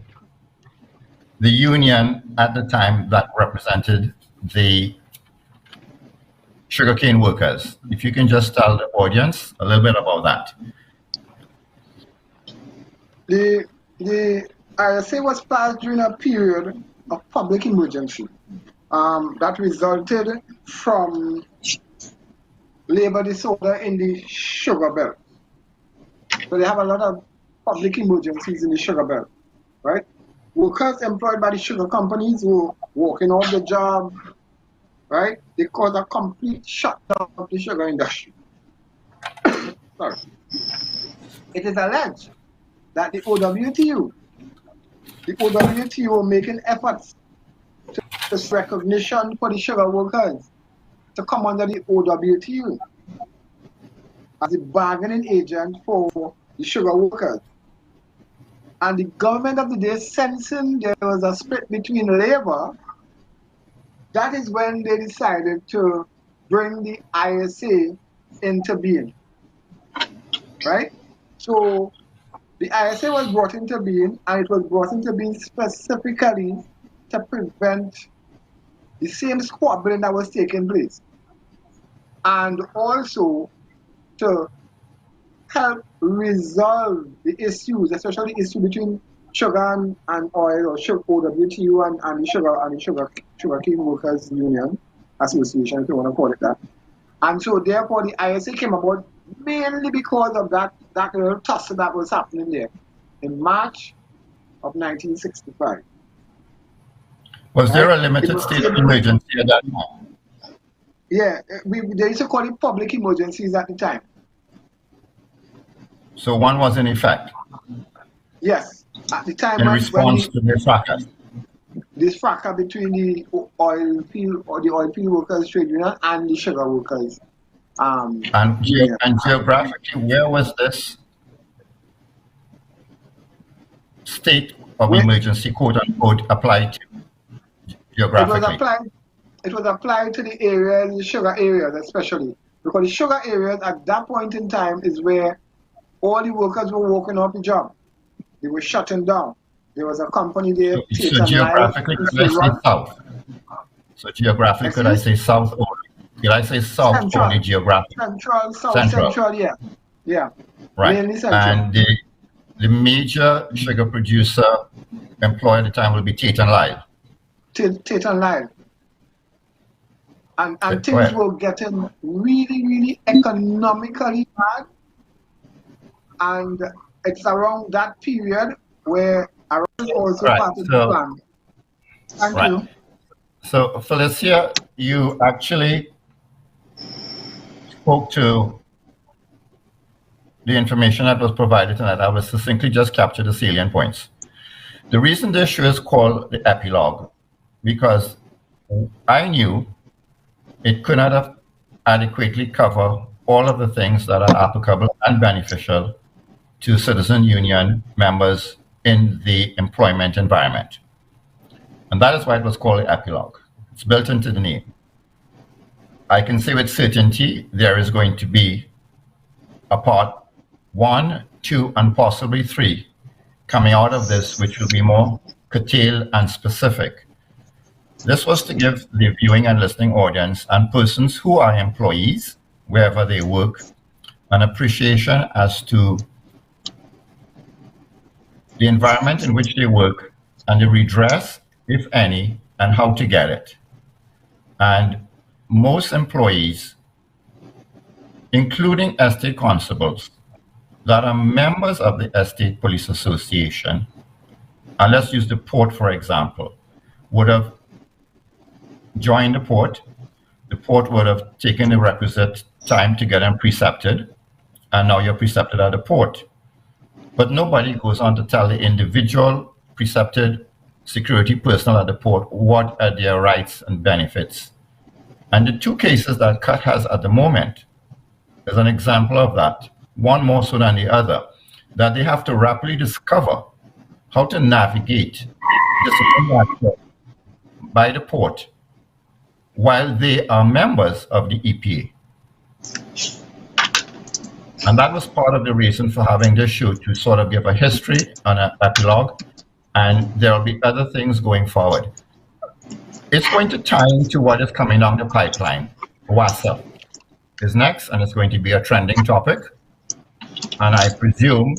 the union at the time that represented the sugarcane workers. If you can just tell the audience a little bit about that. The RSA was passed during a period of public emergency that resulted from labor disorder in the sugar belt. So they have a lot of public emergencies in the sugar belt, right? Workers employed by the sugar companies were walking off the job, right? They caused a complete shutdown of the sugar industry. Sorry. It is alleged that the OWTU were making efforts to this recognition for the sugar workers to come under the OWTU as a bargaining agent for the sugar workers. And the government of the day, sensing there was a split between labor, that is when they decided to bring the ISA into being, right? So the ISA was brought into being, and it was brought into being specifically to prevent the same squabbling that was taking place, and also to help resolve the issues, especially the issue between sugar and oil, or OWTU and the Sugarcane Workers Union Association, if you want to call it that. And so therefore the ISA came about mainly because of that little tussle that was happening there in March of 1965. Was there a limited state of emergency at that time? Yeah, they used to call it public emergencies at the time. So one was in effect? Yes, at the time. In response to the fracas? This fracas between the oil field workers trade union and the sugar workers. And geographically, where was this state of emergency, quote unquote, applied to geographically? It was applied to the areas, the sugar areas especially, because the sugar areas at that point in time is where all the workers were walking off the job. They were shutting down. There was a company there, So Titan geographically, Live, could I say south? So geographically, could I say south only? Could I say south Central. only geographically? Central, South Central, yeah. Yeah. Right. Mainly Central. And the major sugar producer employed at the time will be Titan Live. Titan Live. And things were getting really, really economically bad. And it's around that period where I was also part of the plan. Thank you. So, Felicia, you actually spoke to the information that was provided tonight. I will succinctly just capture the salient points. The reason this show is called the epilogue, because I knew it could not have adequately covered all of the things that are applicable and beneficial to citizen union members in the employment environment. And that is why it was called the epilogue. It's built into the name. I can say with certainty there is going to be a part 1, 2, and possibly 3 coming out of this, which will be more curtailed and specific. This was to give the viewing and listening audience and persons who are employees, wherever they work, an appreciation as to the environment in which they work and the redress, if any, and how to get it. And most employees, including estate constables, that are members of the Estate Police Association, and let's use the port for example, would have joined the port would have taken the requisite time to get them precepted, and now you're precepted at the port. But nobody goes on to tell the individual precepted security personnel at the port what are their rights and benefits. And the 2 cases that Cutt has at the moment is an example of that, one more so than the other, that they have to rapidly discover how to navigate disciplinary action by the port while they are members of the EPA. And that was part of the reason for having this show, to sort of give a history and an epilogue, and there will be other things going forward. It's going to tie into what is coming down the pipeline. WASA is next, and it's going to be a trending topic. And I presume,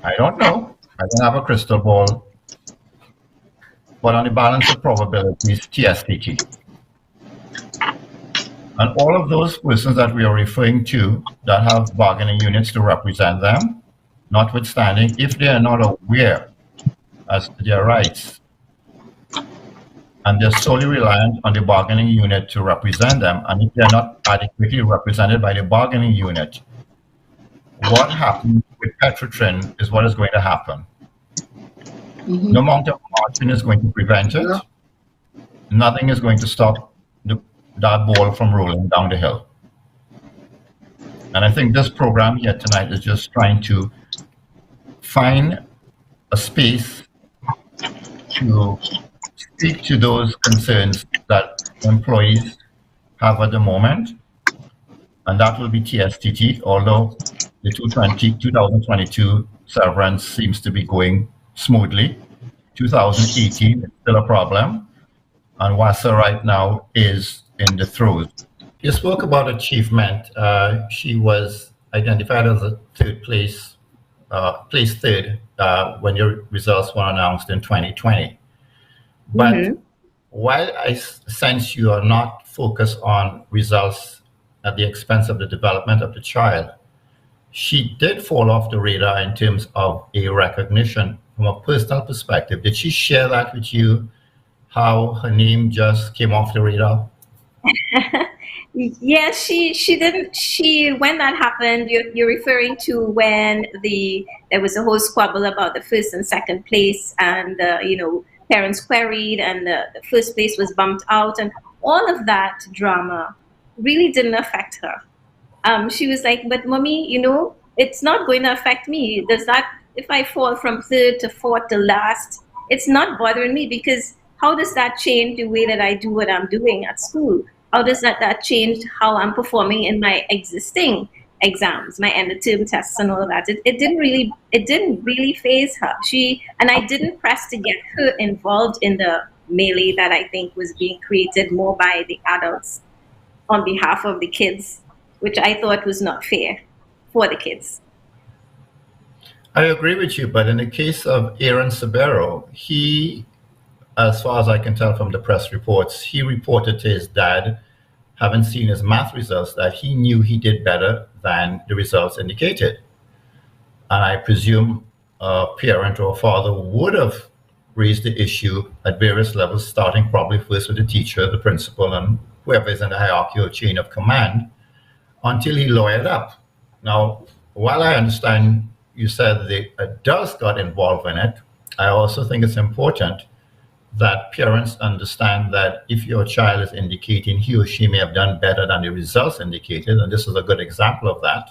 I don't know, I don't have a crystal ball, but on the balance of probabilities, TSTT. And all of those persons that we are referring to that have bargaining units to represent them, notwithstanding, if they are not aware as to their rights, and they're solely reliant on the bargaining unit to represent them, and if they're not adequately represented by the bargaining unit, what happens with Petrotrin is what is going to happen. No amount of margin is going to prevent it. Nothing is going to stop that ball from rolling down the hill. And I think this program here tonight is just trying to find a space to speak to those concerns that employees have at the moment, and that will be TSTT, although the 2022 severance seems to be going smoothly. 2018 is still a problem, and WASA right now is in the throes. You spoke about achievement. She was identified as a placed third when your results were announced in 2020. But while I sense you are not focused on results at the expense of the development of the child, she did fall off the radar in terms of a recognition from a personal perspective. Did she share that with you, how her name just came off the radar? Yes, she didn't. When that happened, you're referring to when there was a whole squabble about the first and second place, and parents queried, and the first place was bumped out, and all of that drama really didn't affect her. She was like, "But mommy, it's not going to affect me. Does that, if I fall from third to fourth to last, it's not bothering me, because how does that change the way that I do what I'm doing at school? How does that change how I'm performing in my existing exams, my end of term tests and all of that. It didn't really faze her. And I didn't press to get her involved in the melee that I think was being created more by the adults on behalf of the kids, which I thought was not fair for the kids. I agree with you, but in the case of Aaron Sabero, he, as far as I can tell from the press reports, he reported to his dad, having seen his math results, that he knew he did better than the results indicated. And I presume a parent or a father would have raised the issue at various levels, starting probably first with the teacher, the principal, and whoever is in the hierarchical chain of command, until he lawyered up. Now, while I understand you said the adults got involved in it, I also think it's important that parents understand that if your child is indicating he or she may have done better than the results indicated, and this is a good example of that,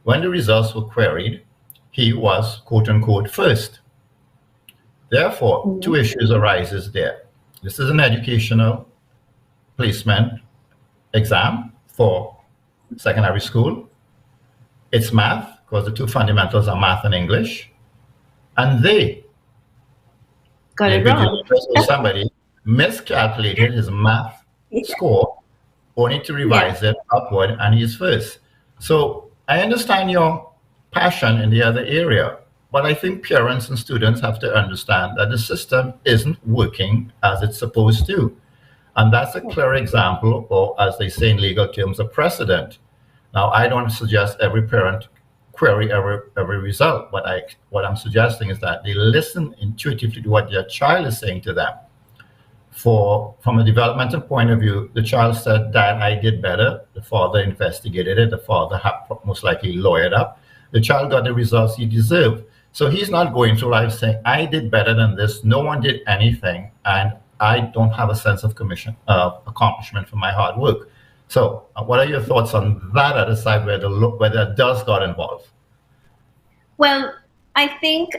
when the results were queried, he was, quote unquote, first. Therefore, two issues arises there. This is an educational placement exam for secondary school. It's math, because the two fundamentals are math and English. And they, got it wrong. Somebody miscalculated his math score, only to revise it upward, and he's first. So I understand your passion in the other area, but I think parents and students have to understand that the system isn't working as it's supposed to. And that's a clear example, or as they say in legal terms, a precedent. Now, I don't suggest every parent query every result, but what I'm suggesting is that they listen intuitively to what their child is saying to them. From a developmental point of view, the child said, "Dad, I did better." The father investigated it. The father most likely lawyered up. The child got the results he deserved. So he's not going through life saying, "I did better than this. No one did anything, and I don't have a sense of accomplishment for my hard work." So what are your thoughts on that other side where the adults got involved? Well, I think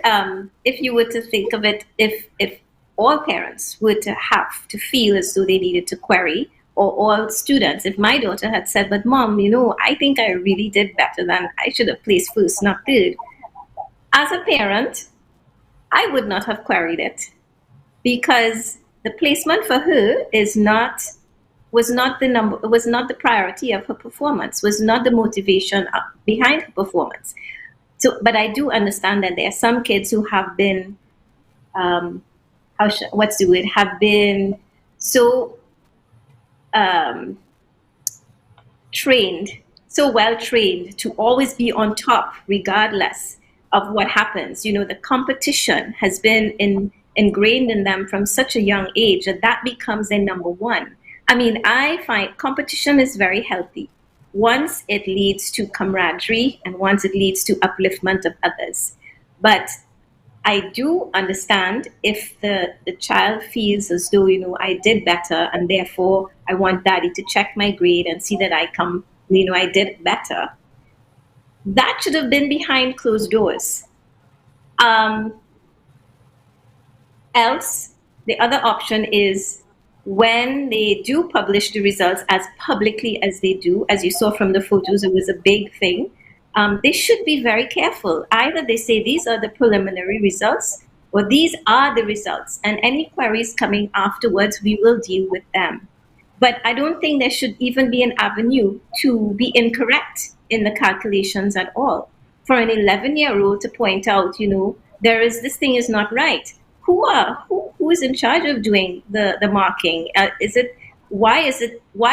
if you were to think of it, if all parents were to have to feel as though they needed to query, or all students, if my daughter had said, "But Mom, I think I really did better than I should have placed first, not third." As a parent, I would not have queried it, because the placement for her was not the priority of her performance, was not the motivation behind her performance. So, but I do understand that there are some kids who have been, have been so trained, so well trained to always be on top, regardless of what happens. The competition has been ingrained in them from such a young age that becomes their number one. I mean, I find competition is very healthy once it leads to camaraderie and once it leads to upliftment of others. But I do understand if the child feels as though, I did better and therefore I want daddy to check my grade and see that I did better. That should have been behind closed doors. Else, the other option is when they do publish the results as publicly as they do, as you saw from the photos, it was a big thing. They should be very careful. Either they say these are the preliminary results or these are the results, and any queries coming afterwards, we will deal with them. But I don't think there should even be an avenue to be incorrect in the calculations at all. For an 11-year-old to point out, this thing is not right. Who is in charge of doing the marking? Why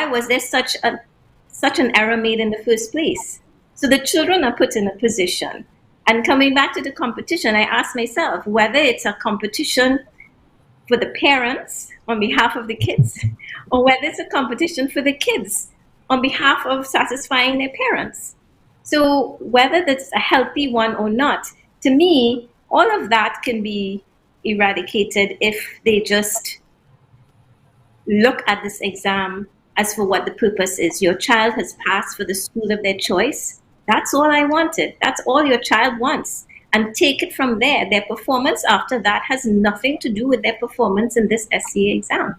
was there such an error made in the first place? So the children are put in a position. And coming back to the competition, I ask myself whether it's a competition for the parents on behalf of the kids, or whether it's a competition for the kids on behalf of satisfying their parents. So whether that's a healthy one or not, to me, all of that can be eradicated if they just look at this exam as for what the purpose is. Your child has passed for the school of their choice. That's all I wanted. That's all your child wants. And take it from there. Their performance after that has nothing to do with their performance in this SCA exam.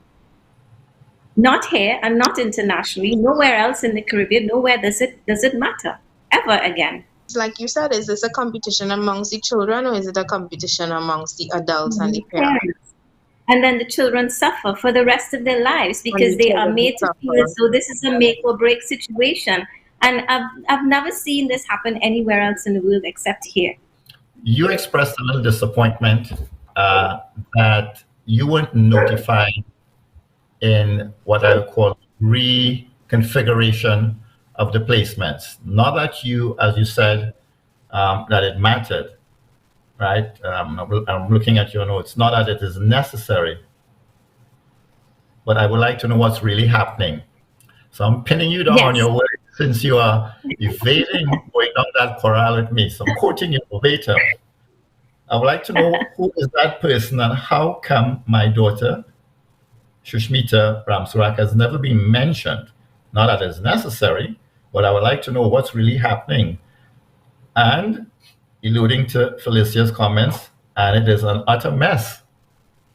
Not here and not internationally. Nowhere else in the Caribbean. Nowhere does it matter. ever again. Like you said, is this a competition amongst the children, or is it a competition amongst the adults and the parents? And then the children suffer for the rest of their lives because they are made to feel as though this is a make or break situation. And I've never seen this happen anywhere else in the world except here. You expressed a little disappointment that you weren't notified in what I would call reconfiguration of the placements. Not that you, as you said, that it mattered, right? I'm looking at your notes. Not that it is necessary, but I would like to know what's really happening. So I'm pinning you down on your words since you are evading going down that corral with me. So I'm quoting you verbatim. I would like to know who is that person and how come my daughter, Shushmita Ramsurak, has never been mentioned. Not that it's necessary, but I would like to know what's really happening. And alluding to Felicia's comments, and it is an utter mess!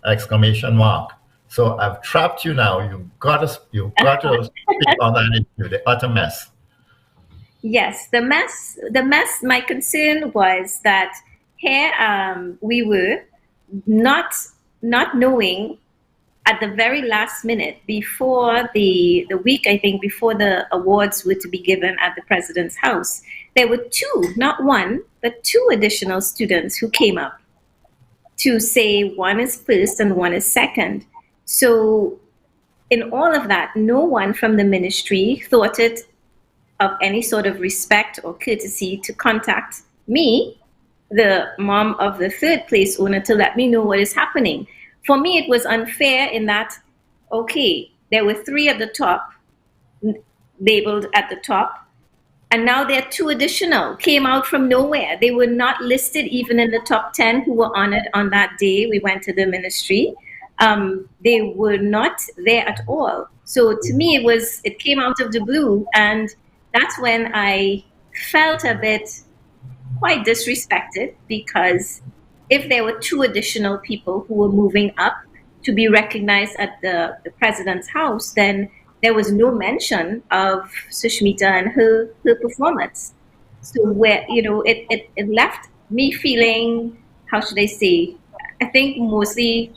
Exclamation mark. So I've trapped you now. You've got to speak on that issue, the utter mess. Yes, the mess. My concern was that here we were not knowing at the very last minute before the week, I think, before the awards were to be given at the president's house, there were two, not one, but two additional students who came up to say one is first and one is second. So in all of that, no one from the ministry thought it of any sort of respect or courtesy to contact me, the mom of the third place owner, to let me know what is happening. For me, it was unfair in that, okay, there were three at the top, labeled at the top, and now there are two additional, came out from nowhere. They were not listed even in the top 10 who were honored on that day we went to the ministry. They were not there at all. So to me, it came out of the blue, and that's when I felt a bit quite disrespected, because if there were two additional people who were moving up to be recognized at the president's house, then there was no mention of Sushmita and her performance. So where, it left me feeling, how should I say, I think mostly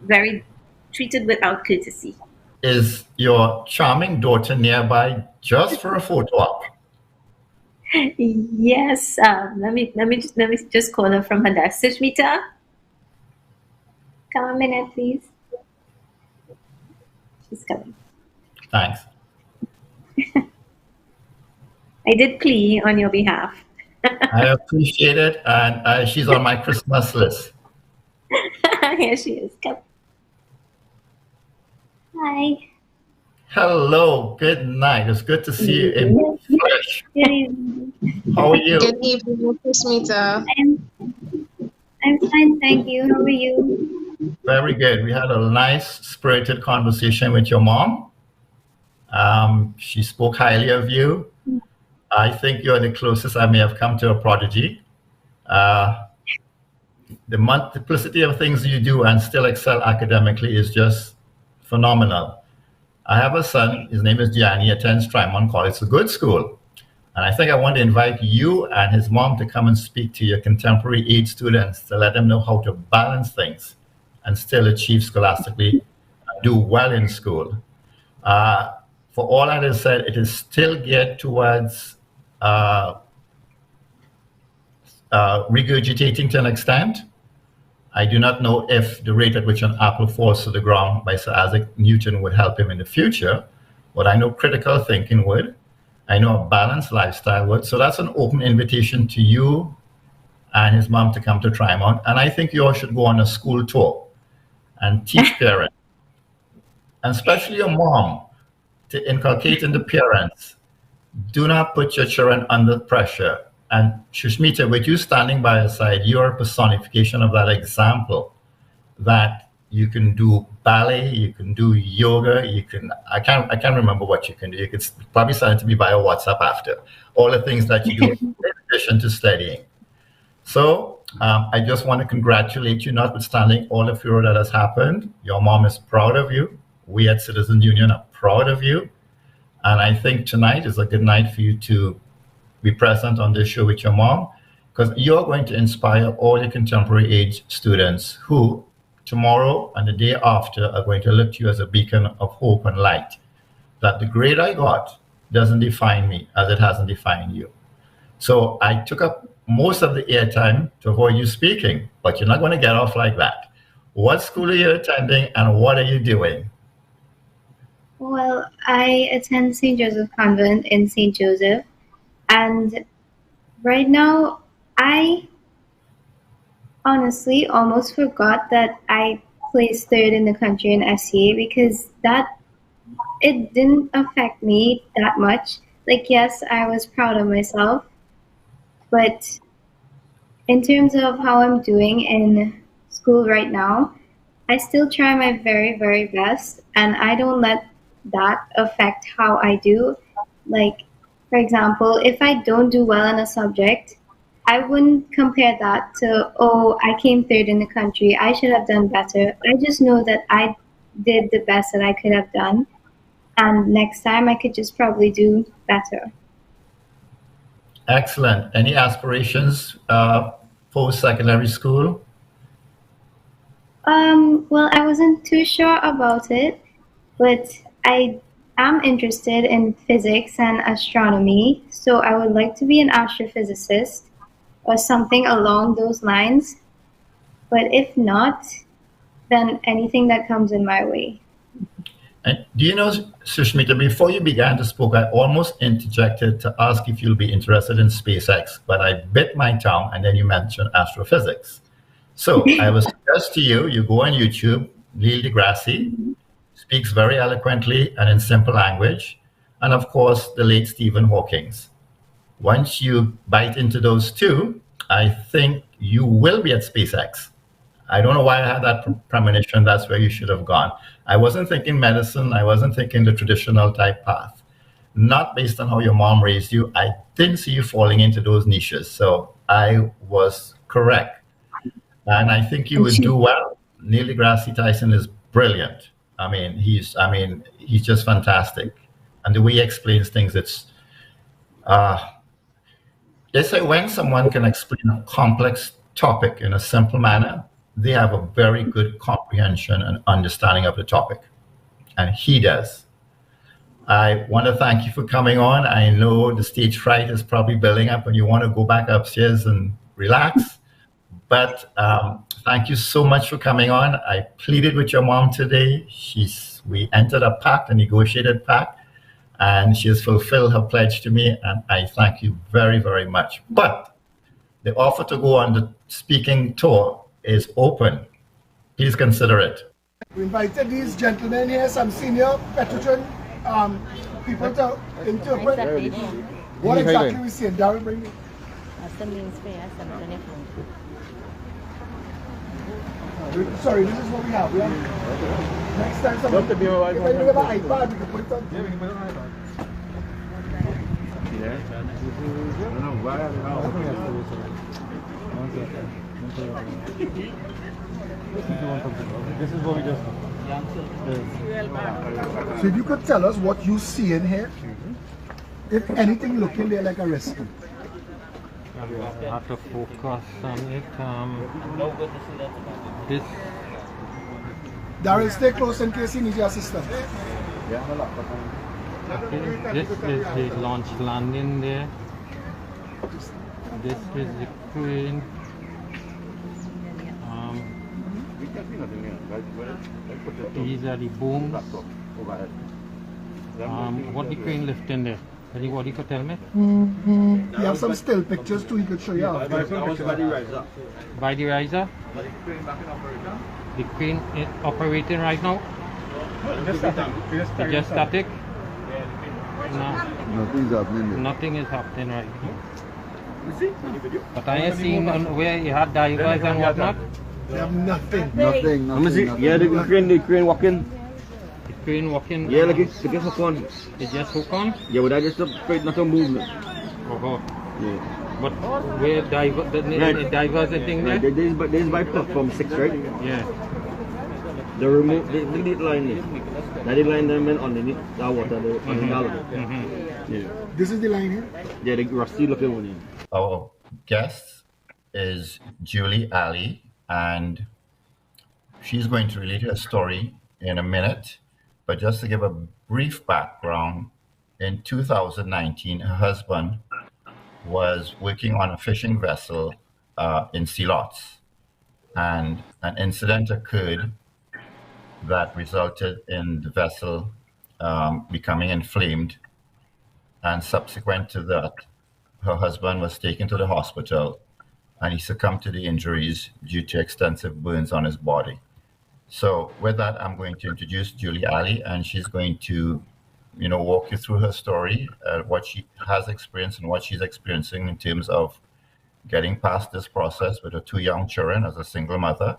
very treated without courtesy. Is your charming daughter nearby just for a photo op? Yes, let me just call her from her desk. Sushmita, come a minute, please. She's coming. Thanks. I did plea on your behalf. I appreciate it, and she's on my Christmas list. Here she is. Come. Hi. Hello. Good night. It's good to see you in flesh. Good evening. How are you? Good evening, Sushmita. I'm fine, thank you. How are you? Very good. We had a nice, spirited conversation with your mom. She spoke highly of you. I think you're the closest I may have come to a prodigy. The multiplicity of things you do and still excel academically is just phenomenal. I have a son, his name is Gianni, attends Trimont College. It's a good school. And I think I want to invite you and his mom to come and speak to your contemporary age students to let them know how to balance things and still achieve scholastically, do well in school. For all that is said, it is still geared towards regurgitating to an extent. I do not know if the rate at which an apple falls to the ground by Sir Isaac Newton would help him in the future, but I know critical thinking would. I know a balanced lifestyle would. So that's an open invitation to you and his mom to come to Trimont. And I think you all should go on a school tour and teach parents, and especially your mom, to inculcate in the parents, do not put your children under pressure. And Shushmita, with you standing by her side, you are a personification of that example, that you can do ballet, you can do yoga, I can't remember what you can do. You could probably send it to me via WhatsApp after. All the things that you do in addition to studying. So I just want to congratulate you, notwithstanding all the furor that has happened. Your mom is proud of you. We at Citizens Union are proud of you. And I think tonight is a good night for you to be present on this show with your mom, because you're going to inspire all your contemporary age students who tomorrow and the day after are going to look to you as a beacon of hope and light, that the grade I got doesn't define me as it hasn't defined you. So I took up most of the airtime to avoid you speaking, but you're not going to get off like that. What school are you attending and what are you doing? Well, I attend St. Joseph Convent in St. Joseph, and right now I honestly almost forgot that I placed third in the country in SCA, because it didn't affect me that much. Like, yes, I was proud of myself, but in terms of how I'm doing in school right now, I still try my very, very best, and I don't let that affect how I do. Like, for example, if I don't do well in a subject, I wouldn't compare that to, oh, I came third in the country, I should have done better. I just know that I did the best that I could have done, and next time I could just probably do better. Excellent. Any aspirations post-secondary school? Well, I wasn't too sure about it, but I am interested in physics and astronomy, so I would like to be an astrophysicist or something along those lines. But if not, then anything that comes in my way. And do you know, Sushmita, before you began to speak, I almost interjected to ask if you'll be interested in SpaceX, but I bit my tongue and then you mentioned astrophysics. So I will suggest to you, you go on YouTube, Neil deGrasse speaks very eloquently and in simple language, and of course, the late Stephen Hawking. Once you bite into those two, I think you will be at SpaceX. I don't know why I had that premonition. That's where you should have gone. I wasn't thinking medicine. I wasn't thinking the traditional type path. Not based on how your mom raised you. I didn't see you falling into those niches. So I was correct. And I think you would do well. Neil deGrasse Tyson is brilliant. I mean, he's just fantastic. And the way he explains things, they say when someone can explain a complex topic in a simple manner, they have a very good comprehension and understanding of the topic. And he does. I want to thank you for coming on. I know the stage fright is probably building up and you want to go back upstairs and relax. But thank you so much for coming on. I pleaded with your mom today. We entered a pact, a negotiated pact, and she has fulfilled her pledge to me, and I thank you very, very much. But the offer to go on the speaking tour is open. Please consider it. We invited these gentlemen here, some senior veteran people to interpret what exactly we see. Darren, bring it. Sorry, this is what we have. Next time, someone, if I have an iPad, we can put it on. Yeah, we can put it on iPad. This is what we just. So if you could tell us what you see in here, if anything looking there like a rescue. I have to focus on it. This. Darren, stay close in case you need your assistance. This is the launch landing there. This is the crane. These are the booms. What the crane lifting there? Anybody could tell me? You have some still pictures too, he could show you. By the riser? By the riser? The crane is operating right now? It's just static? No. Nothing's happening there. Nothing is happening right now. But I have seen where you had divers and whatnot. They have nothing. Nothing. Let me see. Yeah, the crane walking. The crane walking? Yeah, like it's hook on. It's just hook on? Yeah, but I just afraid not to move. Oh, yeah. But where the divers and thing there? There's by platform 6, right? Yeah. The remote, the lead line is. That the line them underneath that water, on the gallon. Yeah. This is the line here? Yeah, the rusty looking one. Our guest is Julie Ali, and she's going to relate her story in a minute. But just to give a brief background, in 2019, her husband was working on a fishing vessel in Sealots, and an incident occurred that resulted in the vessel becoming inflamed, and subsequent to that, her husband was taken to the hospital and he succumbed to the injuries due to extensive burns on his body. So with that, I'm going to introduce Julie Ali, and she's going to walk you through her story, what she has experienced and what she's experiencing in terms of getting past this process with her 2 young children as a single mother,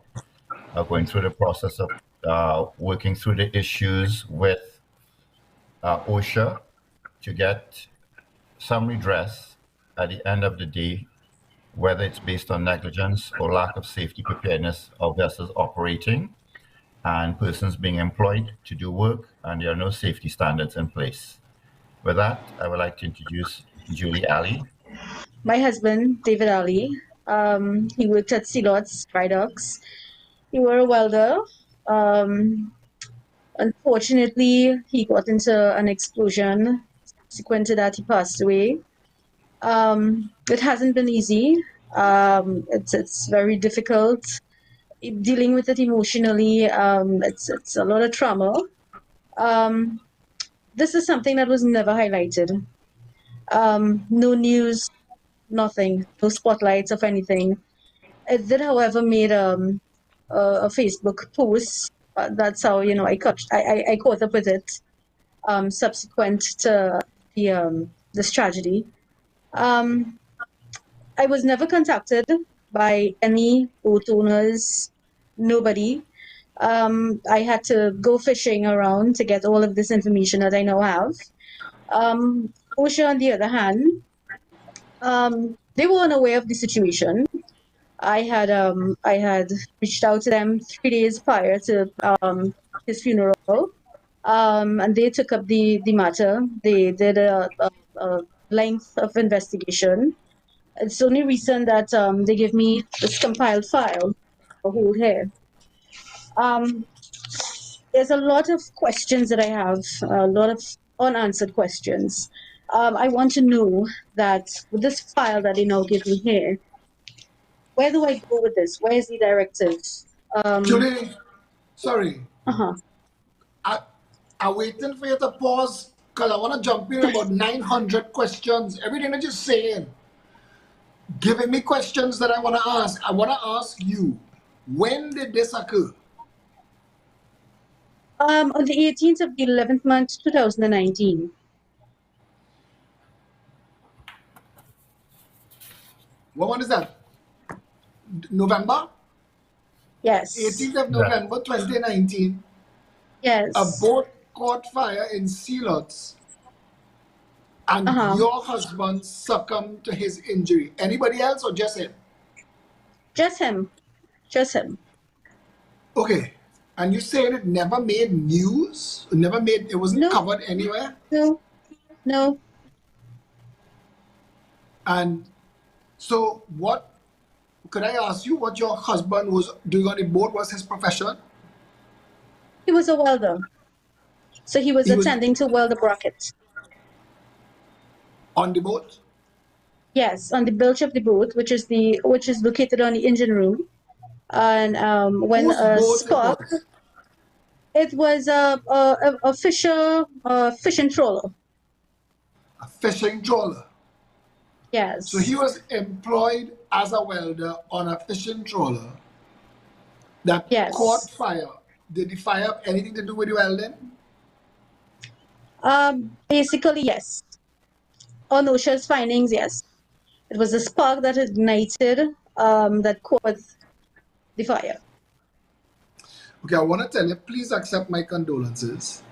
going through the process of working through the issues with OSHA to get some redress at the end of the day, whether it's based on negligence or lack of safety preparedness of vessels operating and persons being employed to do work, and there are no safety standards in place. With that, I would like to introduce Julie Ali. My husband, David Ali, he worked at Sealots Dry Docks. He was a welder. Unfortunately, he got into an explosion. Subsequent to that, he passed away. It hasn't been easy. It's very difficult. Dealing with it emotionally, it's a lot of trauma. This is something that was never highlighted. No news, nothing, no spotlights of anything. It did, however, made a Facebook post. That's how I caught up with it. Subsequent to this tragedy, I was never contacted by any boat owners, nobody. I had to go fishing around to get all of this information that I now have. OSHA, on the other hand, they were unaware of the situation. I had reached out to them 3 days prior to his funeral, and they took up the matter. They did a length of investigation. It's only recent that they gave me this compiled file to hold here. There's a lot of questions that I have, a lot of unanswered questions. I want to know that with this file that they now give me here, where do I go with this? Where is the directive? Julie, sorry. Uh-huh. I'm waiting for you to pause because I want to jump in about 900 questions. Everything that you're saying, giving me questions that I want to ask. I want to ask you, when did this occur? On the 18th of the 11th month, 2019. What month is that? November? Yes. 18th of November, 2019. Yes. A boat caught fire in Sealots, and your husband succumbed to his injury. Anybody else or just him? Just him. Just him. Okay. And you saying it never made news? It wasn't covered anywhere? No. No. And so could I ask you what your husband was doing on the boat? Was his profession? He was a welder. So he was attending to weld a bracket. On the boat? Yes, on the bilge of the boat, which is located on the engine room. And when a spark, it was a fishing trawler. A fishing trawler? Yes. So he was employed as a welder on a fishing trawler that caught fire. Did the fire have anything to do with the welding? Basically, yes. On OSHA's findings, yes. It was a spark that ignited that caused the fire. Okay, I want to tell you, please accept my condolences.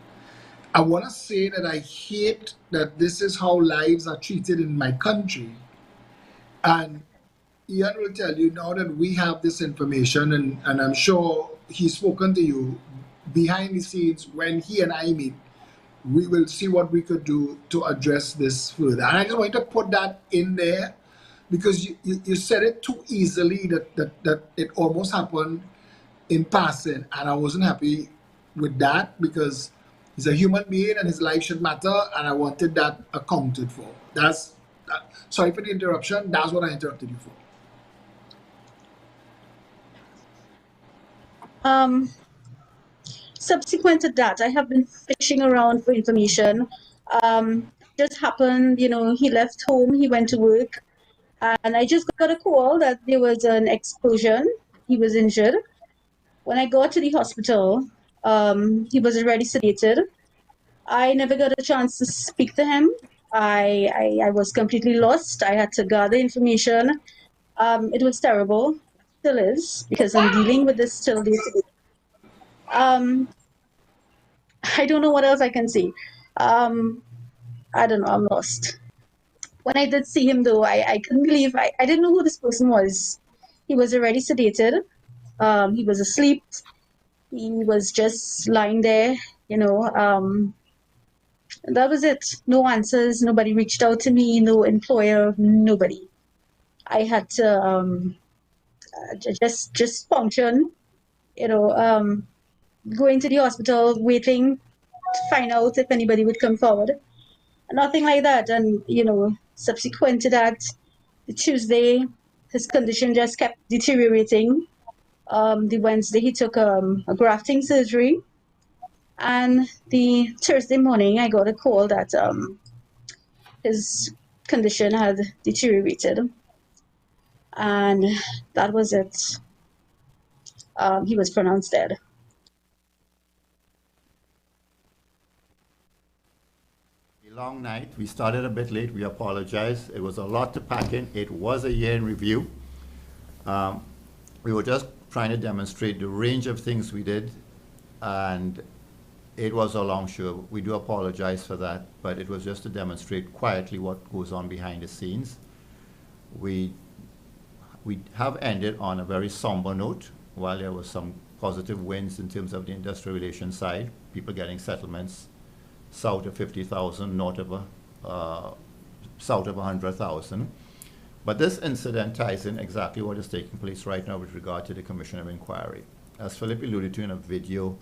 I want to say that I hate that this is how lives are treated in my country. And Ian will tell you now that we have this information, and I'm sure he's spoken to you, behind the scenes, when he and I meet, we will see what we could do to address this further. And I just wanted to put that in there because you said it too easily that it almost happened in passing, and I wasn't happy with that because he's a human being and his life should matter, and I wanted that accounted for. Sorry for the interruption. That's what I interrupted you for. Subsequent to that, I have been fishing around for information. Just happened, he left home, he went to work, and I just got a call that there was an explosion. He was injured. When I got to the hospital, he was already sedated. I never got a chance to speak to him. I was completely lost. I had to gather information. It was terrible. Still is, because I'm dealing with this still day to day. I don't know what else I can say. I don't know. I'm lost. When I did see him, though, I couldn't believe I didn't know who this person was. He was already sedated. He was asleep. He was just lying there, that was it. No answers. Nobody reached out to me. No employer. Nobody. I had to just function, going to the hospital, waiting to find out if anybody would come forward. Nothing like that. And, subsequent to that, the Tuesday, his condition just kept deteriorating. The Wednesday, he took a grafting surgery. And the Thursday morning, I got a call that his condition had deteriorated. And that was it. He was pronounced dead. Long night. We started a bit late. We apologize. It was a lot to pack in. It was a year in review. We were just trying to demonstrate the range of things we did, and it was a long show. We do apologize for that, but it was just to demonstrate quietly what goes on behind the scenes. We have ended on a very somber note. While there was some positive wins in terms of the industrial relations side, people getting settlements south of 50,000, north of south of 100,000. But this incident ties in exactly what is taking place right now with regard to the Commission of Inquiry. As Phillip alluded to in a video,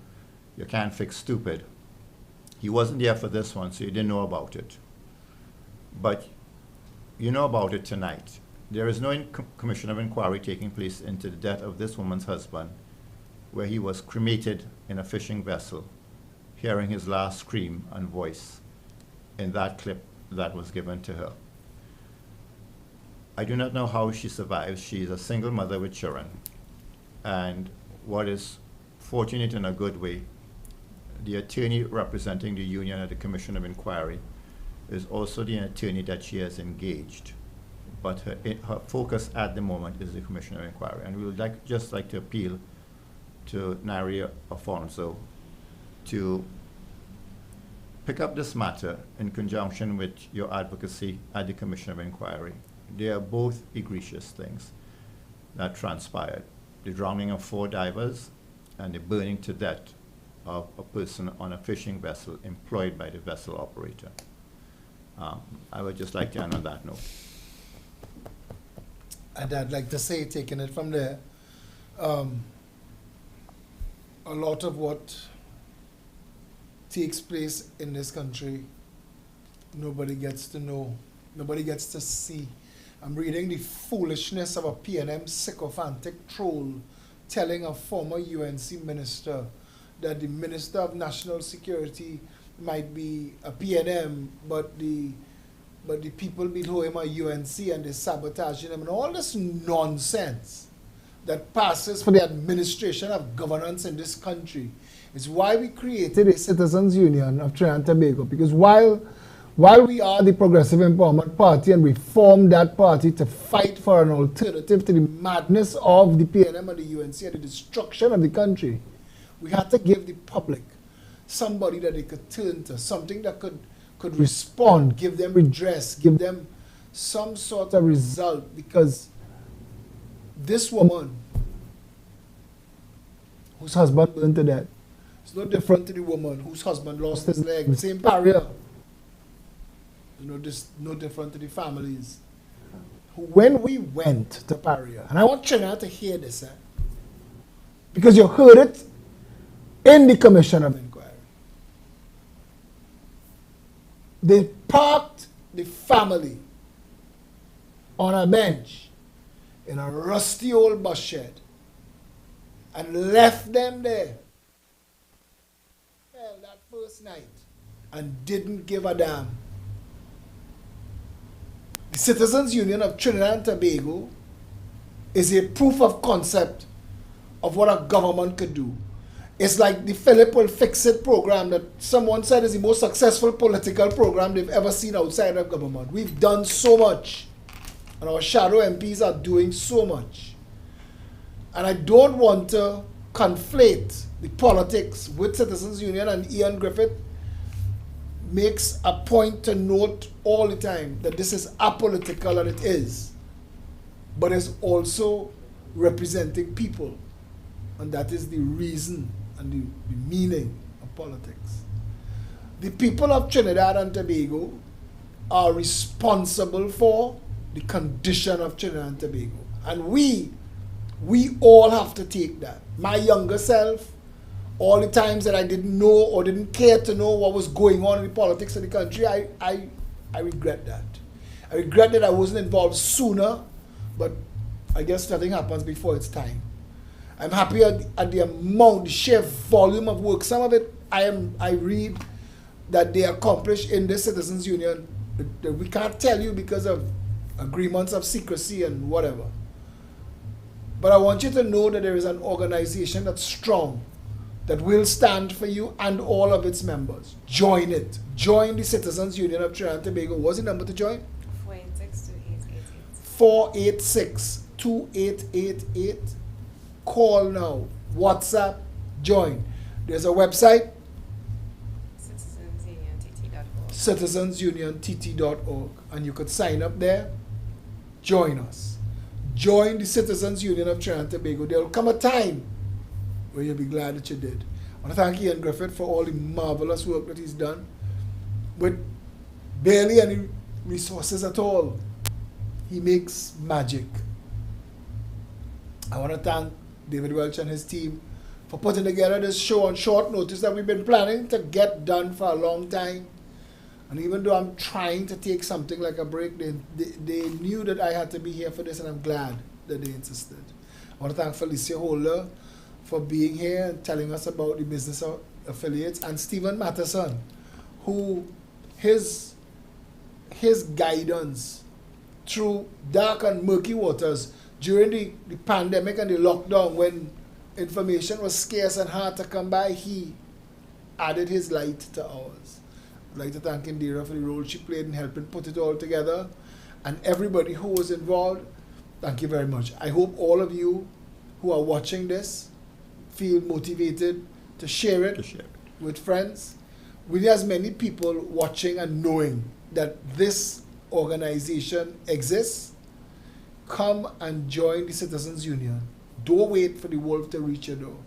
you can't fix stupid. He wasn't there for this one, so he didn't know about it. But you know about it tonight. There is no Commission of Inquiry taking place into the death of this woman's husband, where he was cremated in a fishing vessel, hearing his last scream and voice in that clip that was given to her. I do not know how she survives. She is a single mother with children. And what is fortunate in a good way, the attorney representing the union at the Commission of Inquiry is also the attorney that she has engaged. But her focus at the moment is the Commission of Inquiry. And we would just like to appeal to Nari Afonso to pick up this matter in conjunction with your advocacy at the Commission of Inquiry. They are both egregious things that transpired. The drowning of 4 divers and the burning to death of a person on a fishing vessel employed by the vessel operator. I would just like to end on that note. And I'd like to say, taking it from there, a lot of what takes place in this country, nobody gets to know, nobody gets to see. I'm reading the foolishness of a PNM sycophantic troll telling a former UNC minister that the Minister of National Security might be a PNM, but the people below him are UNC and they're sabotaging him, and all this nonsense that passes for the administration of governance in this country is why we created a Citizens Union of Trinidad and Tobago. Because while we are the Progressive Empowerment Party and we formed that party to fight for an alternative to the madness of the PNM and the UNC and the destruction of the country, we had to give the public somebody that they could turn to, something that could respond, give them redress, give them some sort of result, because this woman whose husband burned to death It's no different to the woman whose husband lost his leg. Same barrier. No different to the families. When we went to Paria, and I want Trinidad to hear this, because you heard it in the Commission of Inquiry. They parked the family on a bench in a rusty old bus shed and left them there that first night and didn't give a damn. The Citizens Union of Trinidad and Tobago is a proof of concept of what a government could do. It's like the Phillip Will Fix It program that someone said is the most successful political program they've ever seen outside of government. We've done so much, and our shadow MPs are doing so much. And I don't want to conflate the politics with Citizens Union, and Ian Griffith makes a point to note all the time that this is apolitical, and it is, but it's also representing people, and that is the reason and the meaning of politics. The people of Trinidad and Tobago are responsible for the condition of Trinidad and Tobago, and we all have to take that. My younger self, all the times that I didn't know or didn't care to know what was going on in the politics of the country, I regret that. I regret that I wasn't involved sooner, but I guess nothing happens before it's time. I'm happy at the amount, the sheer volume of work. Some of it I read that they accomplished in the Citizens Union that we can't tell you because of agreements of secrecy and whatever. But I want you to know that there is an organization that's strong, that will stand for you and all of its members. Join it. Join the Citizens Union of Trinidad and Tobago. What's the number to join? 486-2888. Call now. WhatsApp. Join. There's a website. citizensuniontt.org. And you could sign up there. Join us. Join the Citizens Union of Trinidad and Tobago. There will come a time where you'll be glad that you did. I want to thank Ian Griffith for all the marvelous work that he's done with barely any resources at all. He makes magic. I want to thank David Welch and his team for putting together this show on short notice that we've been planning to get done for a long time. And even though I'm trying to take something like a break, they knew that I had to be here for this, and I'm glad that they insisted. I want to thank Felicia Holder for being here and telling us about the business of affiliates, and Stephen Matheson, who his guidance through dark and murky waters during the pandemic and the lockdown, when information was scarce and hard to come by, he added his light to ours. I'd like to thank Indira for the role she played in helping put it all together, and everybody who was involved. Thank you very much. I hope all of you who are watching this feel motivated to share it with friends. With as many people watching and knowing that this organization exists, come and join the Citizens Union. Don't wait for the wolf to reach your door.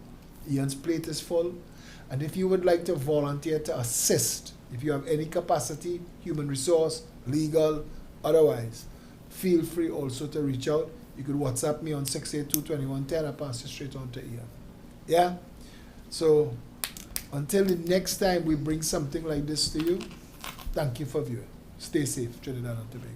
Ian's plate is full. And if you would like to volunteer to assist, if you have any capacity, human resource, legal, otherwise, feel free also to reach out. You could WhatsApp me on 682-2110. I'll pass you straight on to Ian. Yeah? So, until the next time we bring something like this to you, thank you for viewing. Stay safe, Trinidad and Tobago.